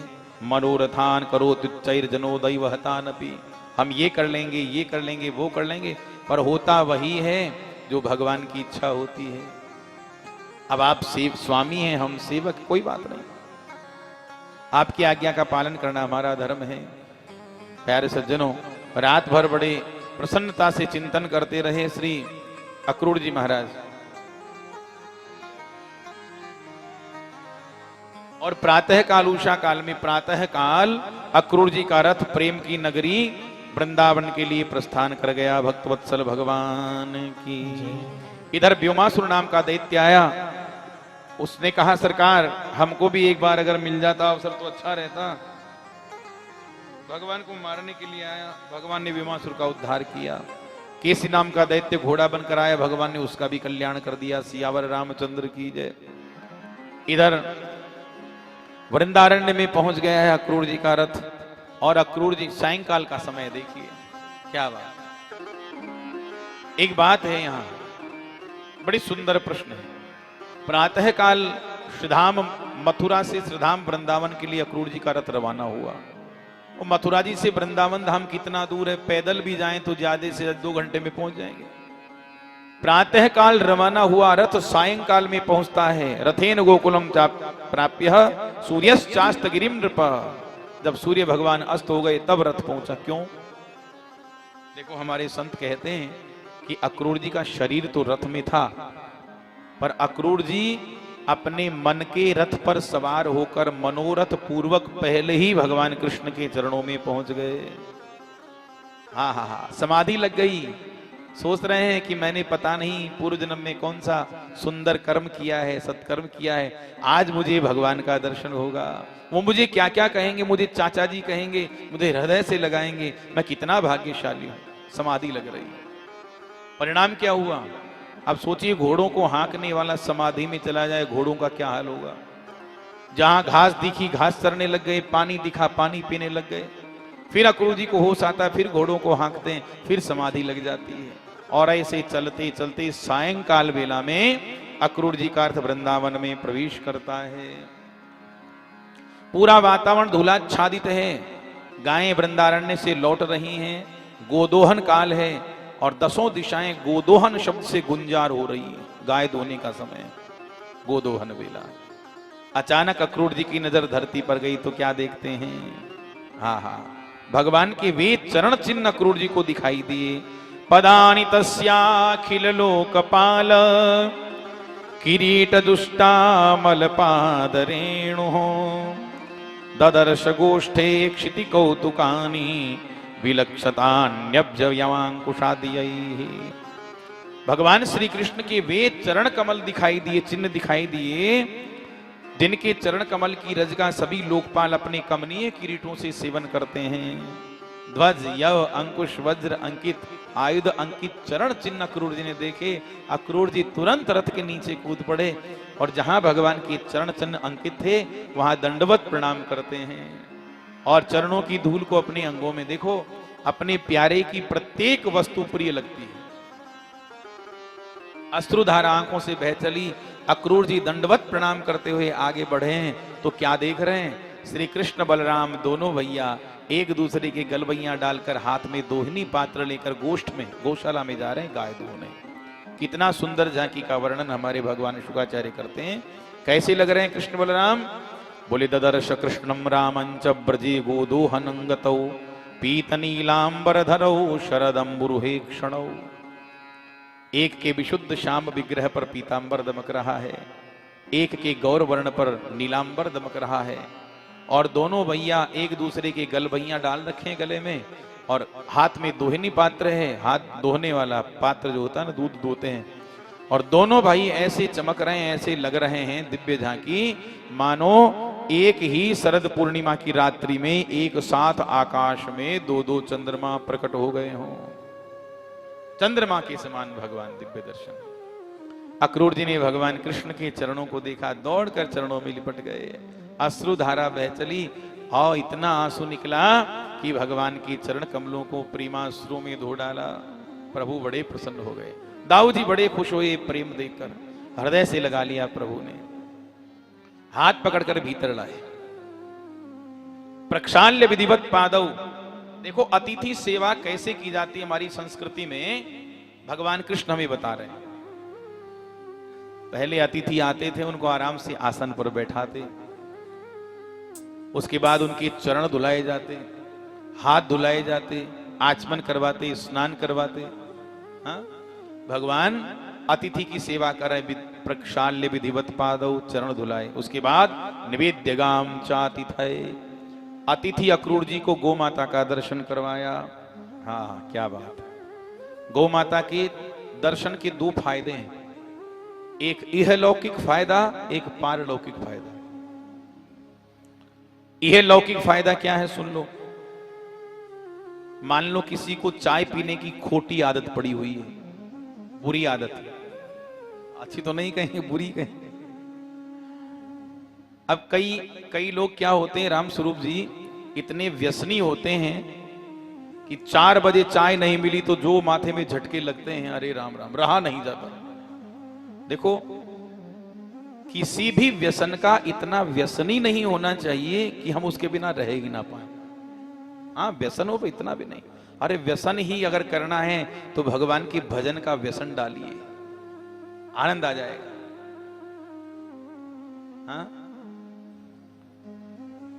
मनोरथान करो तुच्चैर जनो दैवहतानपि। हम ये कर लेंगे, ये कर लेंगे, वो कर लेंगे, पर होता वही है जो भगवान की इच्छा होती है। अब आप स्वामी हैं, हम सेवक, कोई बात नहीं, आपकी आज्ञा का पालन करना हमारा धर्म है। प्यारे सज्जनों, रात भर बड़े प्रसन्नता से चिंतन करते रहे श्री अक्रूर जी महाराज, और प्रातः काल, उषा काल में प्रातः काल अक्रूर जी का रथ प्रेम की नगरी वृंदावन के लिए प्रस्थान कर गया। भक्तवत्सल भगवान की। इधर व्योमासुर नाम का दैत्य आया, उसने कहा सरकार हमको भी एक बार अगर मिल जाता अवसर तो अच्छा रहता। भगवान को मारने के लिए आया, भगवान ने व्योमासुर का उद्धार किया। केसी नाम का दैत्य घोड़ा बनकर आया, भगवान ने उसका भी कल्याण कर दिया। सियावर रामचंद्र की जय। इधर वृंदारण्य में पहुंच गया है अक्रूर जी का रथ, और अक्रूर जी, सायंकाल का समय देखिए क्या बात। एक बात है यहाँ, बड़ी सुंदर प्रश्न है। प्रातः काल श्रीधाम, मथुरा से श्रीधाम वृंदावन के लिए अक्रूर जी का रथ रवाना हुआ। और मथुरा जी से वृंदावन धाम कितना दूर है, पैदल भी जाएं तो ज्यादा से 2 घंटे में पहुंच जाएंगे। प्रातः काल रवाना हुआ रथ सायंकाल में पहुंचता है। रथेन गोकुलम प्राप्य सूर्यश्चास्त गिरिम नृप। जब सूर्य भगवान अस्त हो गए तब रथ पहुंचा। क्यों? देखो हमारे संत कहते हैं कि अक्रूर जी का शरीर तो रथ में था, पर अक्रूर जी अपने मन के रथ पर सवार होकर मनोरथ पूर्वक पहले ही भगवान कृष्ण के चरणों में पहुंच गए। हाँ हाँ हाँ, समाधि लग गई। सोच रहे हैं कि मैंने पता नहीं पूर्व जन्म में कौन सा सुंदर कर्म किया है, सत्कर्म किया है, आज मुझे भगवान का दर्शन होगा। वो मुझे क्या क्या कहेंगे, मुझे चाचा जी कहेंगे, मुझे हृदय से लगाएंगे, मैं कितना भाग्यशाली हूं। समाधि लग रही है। परिणाम क्या हुआ? अब सोचिए, घोड़ों को हाँकने वाला समाधि में चला जाए, घोड़ों का क्या हाल होगा। जहां घास दिखी घास चरने लग गए, पानी दिखा पानी पीने लग गए। फिर अक्रूर जी को होश आता है, फिर घोड़ों को हाँकते हैं, फिर समाधि लग जाती है। और ऐसे चलते चलते सायंकाल वेला में अक्रूर जी का अर्थ वृंदावन में प्रवेश करता है। पूरा वातावरण धूलाच्छादित है। गायें वृंदारण्य से लौट रही हैं, गोदोहन काल है, और 10 दिशाएं गोदोहन शब्द से गुंजार हो रही है। गाय दोहने का समय, गोदोहन वेला। अचानक अक्रूर जी की नजर धरती पर गई तो क्या देखते हैं? हाँ हाँ, भगवान के वेद चरण चिन्ह अक्रूर जी को दिखाई दिए। पदानि तस्याखिल लोकपाल किरीट दुष्टामल पाद रेणु ददर्श गोष्ठे क्षिति कौतुकानि विलक्षतान्यब्जयमांकुशादियैः। भगवान श्री कृष्ण के वेद चरण कमल दिखाई दिए, चिन्ह दिखाई दिए, जिनके चरण कमल की रज का सभी लोकपाल अपने कमनीय किरीटों से सेवन करते हैं। ध्वज, यव, अंकुश, वज्र अंकित, आयुध अंकित चरण चिन्ह अक्रूर जी ने देखे। अक्रूर जी तुरंत रथ के नीचे कूद पड़े, और जहां भगवान के चरण चिन्ह अंकित थे वहां दंडवत प्रणाम करते हैं, और चरणों की धूल को अपने अंगों में देखो। अपने प्यारे की प्रत्येक वस्तु प्रिय लगती है। अश्रुधारा आंखों से बह चली। अक्रूर जी दंडवत प्रणाम करते हुए आगे बढ़े हैं तो क्या देख रहे हैं? श्री कृष्ण बलराम दोनों भैया एक दूसरे के गलबैया डालकर हाथ में दोहिनी पात्र लेकर गोष्ठ में, गौशाला में जा रहे हैं गाय दुहने। कितना सुंदर झांकी का वर्णन हमारे भगवान शुकाचार्य करते हैं। कैसे लग रहे हैं कृष्ण बलराम? बोले ददर्श कृष्णम रामंच ब्रजे गोदोहनंगतौ पीतनीलांबरधरौ शरदंबुरुहे क्षणौ। एक के विशुद्ध श्याम विग्रह पर पीतांबर दमक रहा है, एक के गौर वर्ण पर नीलांबर दमक रहा है, और दोनों भैया एक दूसरे के गल भैया डाल रखे हैं गले में, और हाथ में दोहिनी पात्र है, हाथ दोहने वाला पात्र जो होता है ना, दूध दोते हैं, और दोनों भाई ऐसे चमक रहे हैं, ऐसे लग रहे हैं दिव्य झांकी, मानो एक ही शरद पूर्णिमा की रात्रि में एक साथ आकाश में 2-2 चंद्रमा प्रकट हो गए हों। चंद्रमा के समान भगवान दिव्य दर्शन। अक्रूर जी ने भगवान कृष्ण के चरणों को देखा, दौड़कर चरणों में लिपट गए। अश्रुधारा बह चली, और इतना आंसू निकला कि भगवान के चरण कमलों को प्रेमाश्रु में धो डाला। प्रभु बड़े प्रसन्न हो गए। दाऊ जी बड़े खुश हुए प्रेम देखकर, हृदय से लगा लिया प्रभु ने, हाथ पकड़कर भीतर लाए। प्रक्षाल्य विधिवत पादौ, देखो अतिथि सेवा कैसे की जाती है हमारी संस्कृति में, भगवान कृष्ण हमें बता रहे हैं। पहले अतिथि आते थे, उनको आराम से आसन पर बैठाते, उसके बाद उनके चरण धुलाए जाते, हाथ धुलाए जाते, आचमन करवाते, स्नान करवाते। हाँ? भगवान अतिथि की सेवा करे, प्रक्षाल्य विधिवत पादौ, चरण धुलाए, उसके बाद निवेद्यगाम चातिथय, अतिथि अक्रूर जी को गौ माता का दर्शन करवाया। हाँ, क्या बात है। गौ माता के दर्शन के दो फायदे हैं, एक इहलौकिक फायदा, एक पारलौकिक फायदा। यह लौकिक फायदा क्या है सुन लो। मान लो किसी को चाय पीने की खोटी आदत पड़ी हुई है, बुरी आदत, अच्छी तो नहीं कहेंगे, बुरी कहेंगे। अब कई लोग क्या होते हैं राम स्वरूप जी, इतने व्यसनी होते हैं कि 4 बजे चाय नहीं मिली तो जो माथे में झटके लगते हैं, अरे राम राम, रहा नहीं जाता। देखो, किसी भी व्यसन का इतना व्यसनी नहीं होना चाहिए कि हम उसके बिना रह ही ना पाए। हाँ, व्यसन हो तो इतना भी नहीं। अरे व्यसन ही अगर करना है तो भगवान के भजन का व्यसन डालिए, आनंद आ जाएगा। हाँ?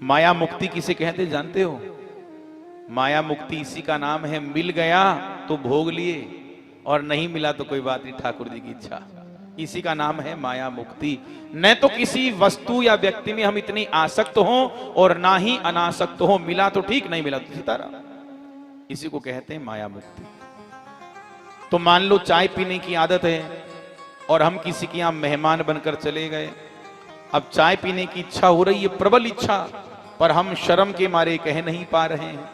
माया मुक्ति किसे कहते जानते हो? माया मुक्ति इसी का नाम है, मिल गया तो भोग लिए और नहीं मिला तो कोई बात नहीं, ठाकुर जी की इच्छा। इसी का नाम है माया मुक्ति। न तो किसी वस्तु या व्यक्ति में हम इतनी आसक्त हो और ना ही अनासक्त हो, मिला तो ठीक, नहीं मिला तो सितारा। इसी को कहते हैं माया मुक्ति। तो मान लो चाय पीने की आदत है और हम किसी के यहां मेहमान बनकर चले गए, अब चाय पीने की इच्छा हो रही है, प्रबल इच्छा, पर हम शर्म के मारे कह नहीं पा रहे हैं,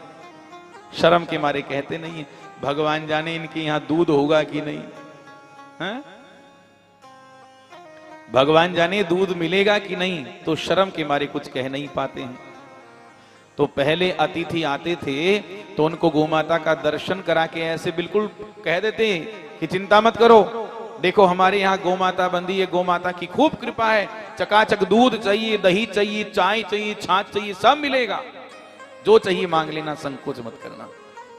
शर्म के मारे कहते नहीं है। भगवान जाने इनके यहां दूध होगा कि नहीं, है? भगवान जाने दूध मिलेगा कि नहीं, तो शर्म के मारे कुछ कह नहीं पाते हैं। तो पहले अतिथि आते थे तो उनको गोमाता का दर्शन करा के ऐसे बिल्कुल कह देते कि चिंता मत करो, देखो हमारे यहाँ गोमाता बंदी है, गोमाता की खूब कृपा है, चकाचक दूध चाहिए, दही चाहिए, चाय चाहिए, छाछ चाहिए, सब मिलेगा, जो चाहिए मांग लेना, संकोच मत करना।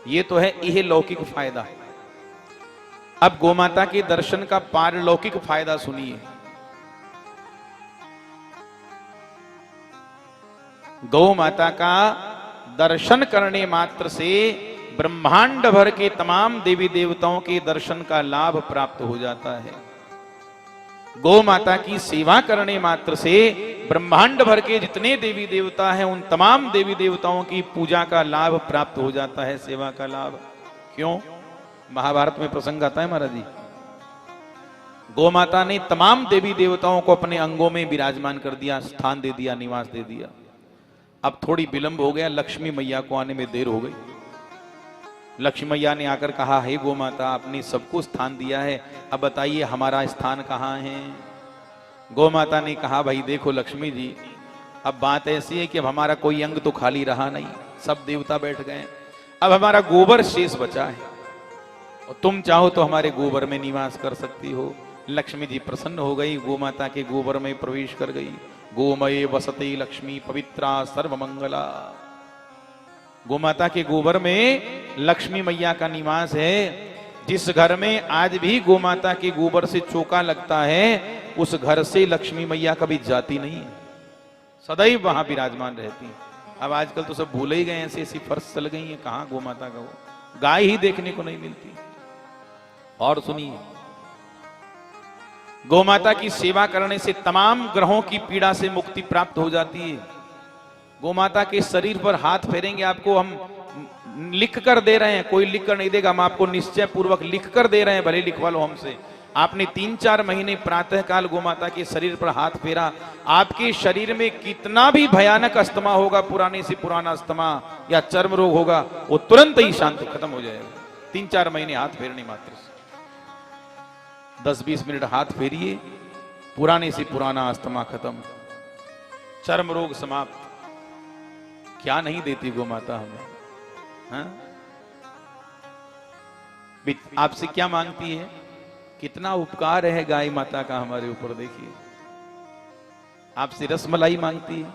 ये तो है यह लौकिक फायदा। अब गोमाता के दर्शन का पारलौकिक फायदा सुनिए। गौ माता का दर्शन करने मात्र से ब्रह्मांड भर के तमाम देवी देवताओं के दर्शन का लाभ प्राप्त हो जाता है। गौ माता की सेवा करने मात्र से ब्रह्मांड भर के जितने देवी देवता हैं उन तमाम देवी देवताओं की पूजा का लाभ प्राप्त हो जाता है, सेवा का लाभ। क्यों? महाभारत में प्रसंग आता है महाराज जी, गौ माता ने तमाम देवी देवताओं को अपने अंगों में विराजमान कर दिया, स्थान दे दिया, निवास दे दिया। अब थोड़ी विलंब हो गया, लक्ष्मी मैया को आने में देर हो गई। लक्ष्मी मैया ने आकर कहा, हे गौ माता, आपने सबको स्थान दिया है, अब बताइए हमारा स्थान कहाँ है? गौ माता ने कहा, भाई देखो लक्ष्मी जी, अब बात ऐसी है कि अब हमारा कोई अंग तो खाली रहा नहीं, सब देवता बैठ गए, अब हमारा गोबर शेष बचा है और तुम चाहो तो हमारे गोबर में निवास कर सकती हो। लक्ष्मी जी प्रसन्न हो गई, गौ माता के गोबर में प्रवेश कर गई। गोमये वसते लक्ष्मी पवित्रा सर्वमंगला। गोमाता के गोबर में लक्ष्मी मैया का निवास है। जिस घर में आज भी गोमाता के गोबर से चौका लगता है, उस घर से लक्ष्मी मैया कभी जाती नहीं है, सदैव वहां विराजमान रहती है। अब आजकल तो सब भूल ही गए, ऐसी ऐसी फर्श चल गई है, कहां गोमाता का वो गाय ही देखने को नहीं मिलती। और सुनिए, गोमाता की सेवा करने से तमाम ग्रहों की पीड़ा से मुक्ति प्राप्त हो जाती है। गोमाता के शरीर पर हाथ फेरेंगे, आपको हम लिख कर दे रहे हैं, कोई लिख कर नहीं देगा, हम आपको निश्चय पूर्वक लिख कर दे रहे हैं, भले लिखवा लो हमसे। आपने 3-4 महीने प्रातः काल गोमाता के शरीर पर हाथ फेरा, आपके शरीर में कितना भी भयानक अस्थमा होगा, पुराने से पुराना अस्थमा या चर्म रोग होगा, वो तुरंत ही शांत खत्म हो जाएगा। 3-4 महीने हाथ फेरने मात्र से, 10-20 मिनट हाथ फेरिए, पुराने से पुराना अस्थमा खत्म, चर्म रोग समाप्त। क्या नहीं देती गोमाता हमें, हाँ? आपसे क्या मांगती है? कितना उपकार है गाय माता का हमारे ऊपर। देखिए, आपसे रसमलाई मांगती है,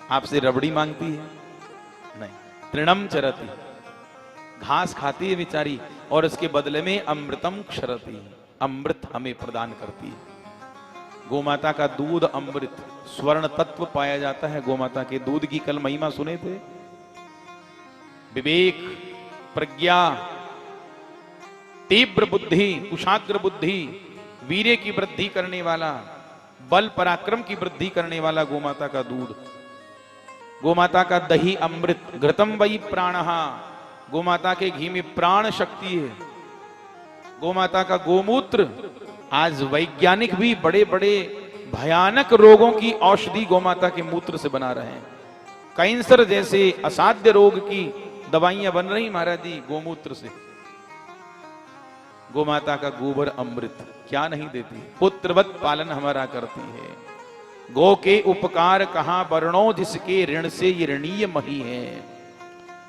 आपसे रबड़ी मांगती है नहीं, तृणम चरती, घास खाती है बेचारी और इसके बदले में अमृतम क्षरती, अमृत हमें प्रदान करती है। गोमाता का दूध अमृत, स्वर्ण तत्व पाया जाता है गोमाता के दूध की। कल महिमा सुने थे। विवेक, प्रज्ञा, तीव्र बुद्धि, कुशाग्र बुद्धि, वीर्य की वृद्धि करने वाला, बल पराक्रम की वृद्धि करने वाला गोमाता का दूध। गोमाता का दही अमृत, घृतम वही प्राणः, गोमाता के घी में प्राण शक्ति है। गोमाता का गोमूत्र, आज वैज्ञानिक भी बड़े बड़े भयानक रोगों की औषधि गोमाता के मूत्र से बना रहे हैं। कैंसर जैसे असाध्य रोग की दवाइयां बन रही महाराज जी गोमूत्र से। गोमाता का गोबर अमृत क्या नहीं देती, पुत्रवत पालन हमारा करती है। गो के उपकार कहां वर्णो, जिसके ऋण से ये ऋणीय मही है।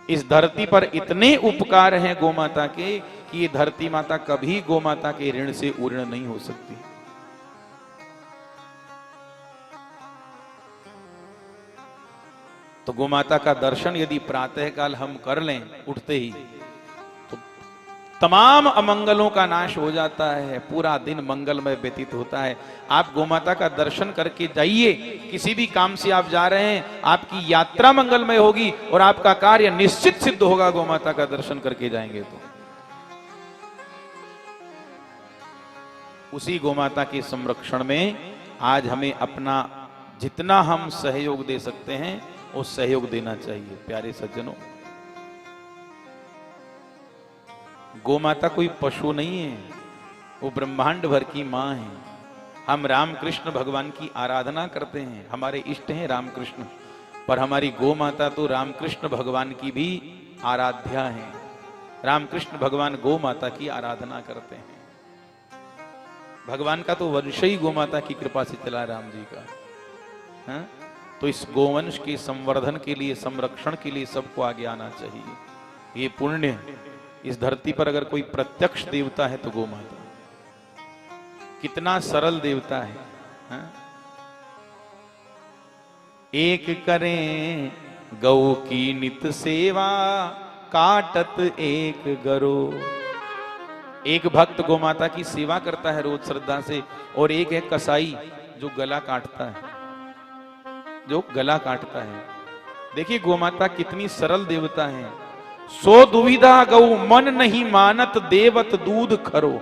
इस धरती पर इतने उपकार हैं गोमाता के कि ये धरती माता कभी गोमाता के ऋण से उऋण नहीं हो सकती। तो गोमाता का दर्शन यदि प्रातःकाल हम कर लें उठते ही, तो तमाम अमंगलों का नाश हो जाता है, पूरा दिन मंगलमय व्यतीत होता है। आप गोमाता का दर्शन करके जाइए, किसी भी काम से आप जा रहे हैं, आपकी यात्रा मंगलमय होगी और आपका कार्य निश्चित सिद्ध होगा। गोमाता का दर्शन करके जाएंगे तो उसी गोमाता के संरक्षण में आज हमें अपना जितना हम सहयोग दे सकते हैं वो सहयोग देना चाहिए। प्यारे सज्जनों, गोमाता कोई पशु नहीं है, वो ब्रह्मांड भर की मां है। हम रामकृष्ण भगवान की आराधना करते हैं, हमारे इष्ट हैं रामकृष्ण, पर हमारी गोमाता तो रामकृष्ण भगवान की भी आराध्या है। रामकृष्ण भगवान गोमाता की आराधना करते हैं। भगवान का तो वंश ही गोमाता की कृपा से चला, राम जी का। हाँ? तो इस गोवंश के संवर्धन के लिए, संरक्षण के लिए सबको आगे आना चाहिए। ये पुण्य, इस धरती पर अगर कोई प्रत्यक्ष देवता है तो गोमाता। कितना सरल देवता है। हाँ? एक करें गौ की नित सेवा, काटत एक गरो। एक भक्त गोमाता की सेवा करता है रोज श्रद्धा से, और एक है कसाई जो गला काटता है, जो गला काटता है। देखिए गोमाता कितनी सरल देवता है। सो दुविधा गौ मन नहीं मानत, देवत दूध खरो।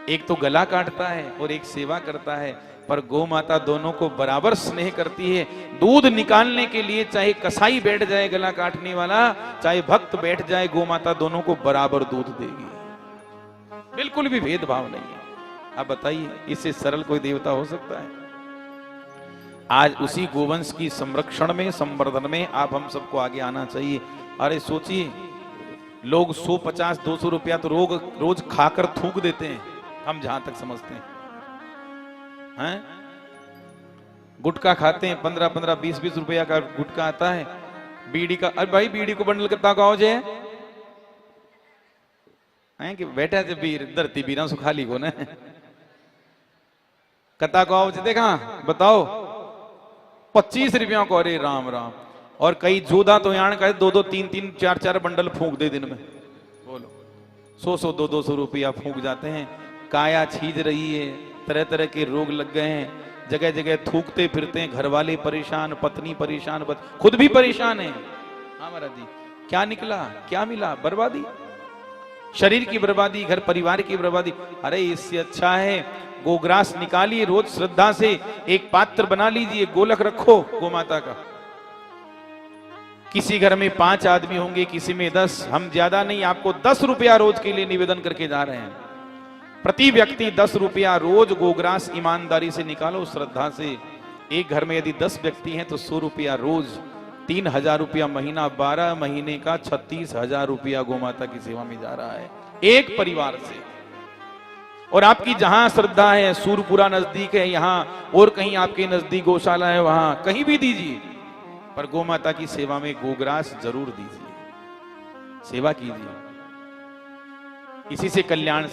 एक तो गला काटता है और एक सेवा करता है, पर गोमाता दोनों को बराबर स्नेह करती है। दूध निकालने के लिए चाहे कसाई बैठ जाए गला काटने वाला, चाहे भक्त बैठ जाए, गोमाता दोनों को बराबर दूध देगी। बिल्कुल भी भेदभाव नहीं है। आप बताइए, इससे सरल कोई देवता हो सकता है? आज उसी गोवंश की संरक्षण में, संवर्धन में आप हम सबको आगे आना चाहिए। अरे सोचिए, लोग 100, 50, 200 रुपया तो रोज खाकर थूक देते हैं, हम जहां तक समझते हैं। गुटखा खाते हैं, 15-15, 20-20 रुपया का गुटखा आता है। बीड़ी का, अरे भाई बीड़ी को बंडल करता गाँव जे हैं कि बैठा थे बीर धरती बीरा सुखाली को ने कता गाँव जे देखा, बताओ 25 रुपया को। अरे राम राम। और कई जोधा तो यहाँ का 2-2, 3-3, 4-4 बंडल फूंक दे दिन में। बोलो 100-100, 200 रुपया फूंक जाते हैं। काया छीज रही है, तरह तरह के रोग लग गए हैं, जगह जगह थूकते फिरते हैं। घर वाले परेशान, पत्नी परेशान, खुद भी परेशान है। हाँ महाराज जी, क्या निकला, क्या मिला? बर्बादी, शरीर की बर्बादी, घर परिवार की बर्बादी। अरे इससे अच्छा है गोग्रास निकालिए, रोज श्रद्धा से एक पात्र बना लीजिए, गोलक रखो गोमाता का। किसी घर में 5 आदमी होंगे, किसी में 10। हम ज्यादा नहीं, आपको 10 रुपया रोज के लिए निवेदन करके जा रहे हैं। प्रति व्यक्ति 10 रुपया रोज गोग्रास ईमानदारी से निकालो, श्रद्धा से। एक घर में यदि 10 व्यक्ति हैं तो 100 रुपया रोज, 3000 रुपया महीना, 12 महीने का 36,000 रुपया गोमाता की सेवा में जा रहा है एक परिवार से। और आपकी जहां श्रद्धा है, सूरपुरा नजदीक है, यहाँ और कहीं आपके नजदीक गौशाला है, वहां कहीं भी दीजिए, पर गोमाता की सेवा में गोग्रास जरूर दीजिए, सेवा कीजिए। इसी से कल्याण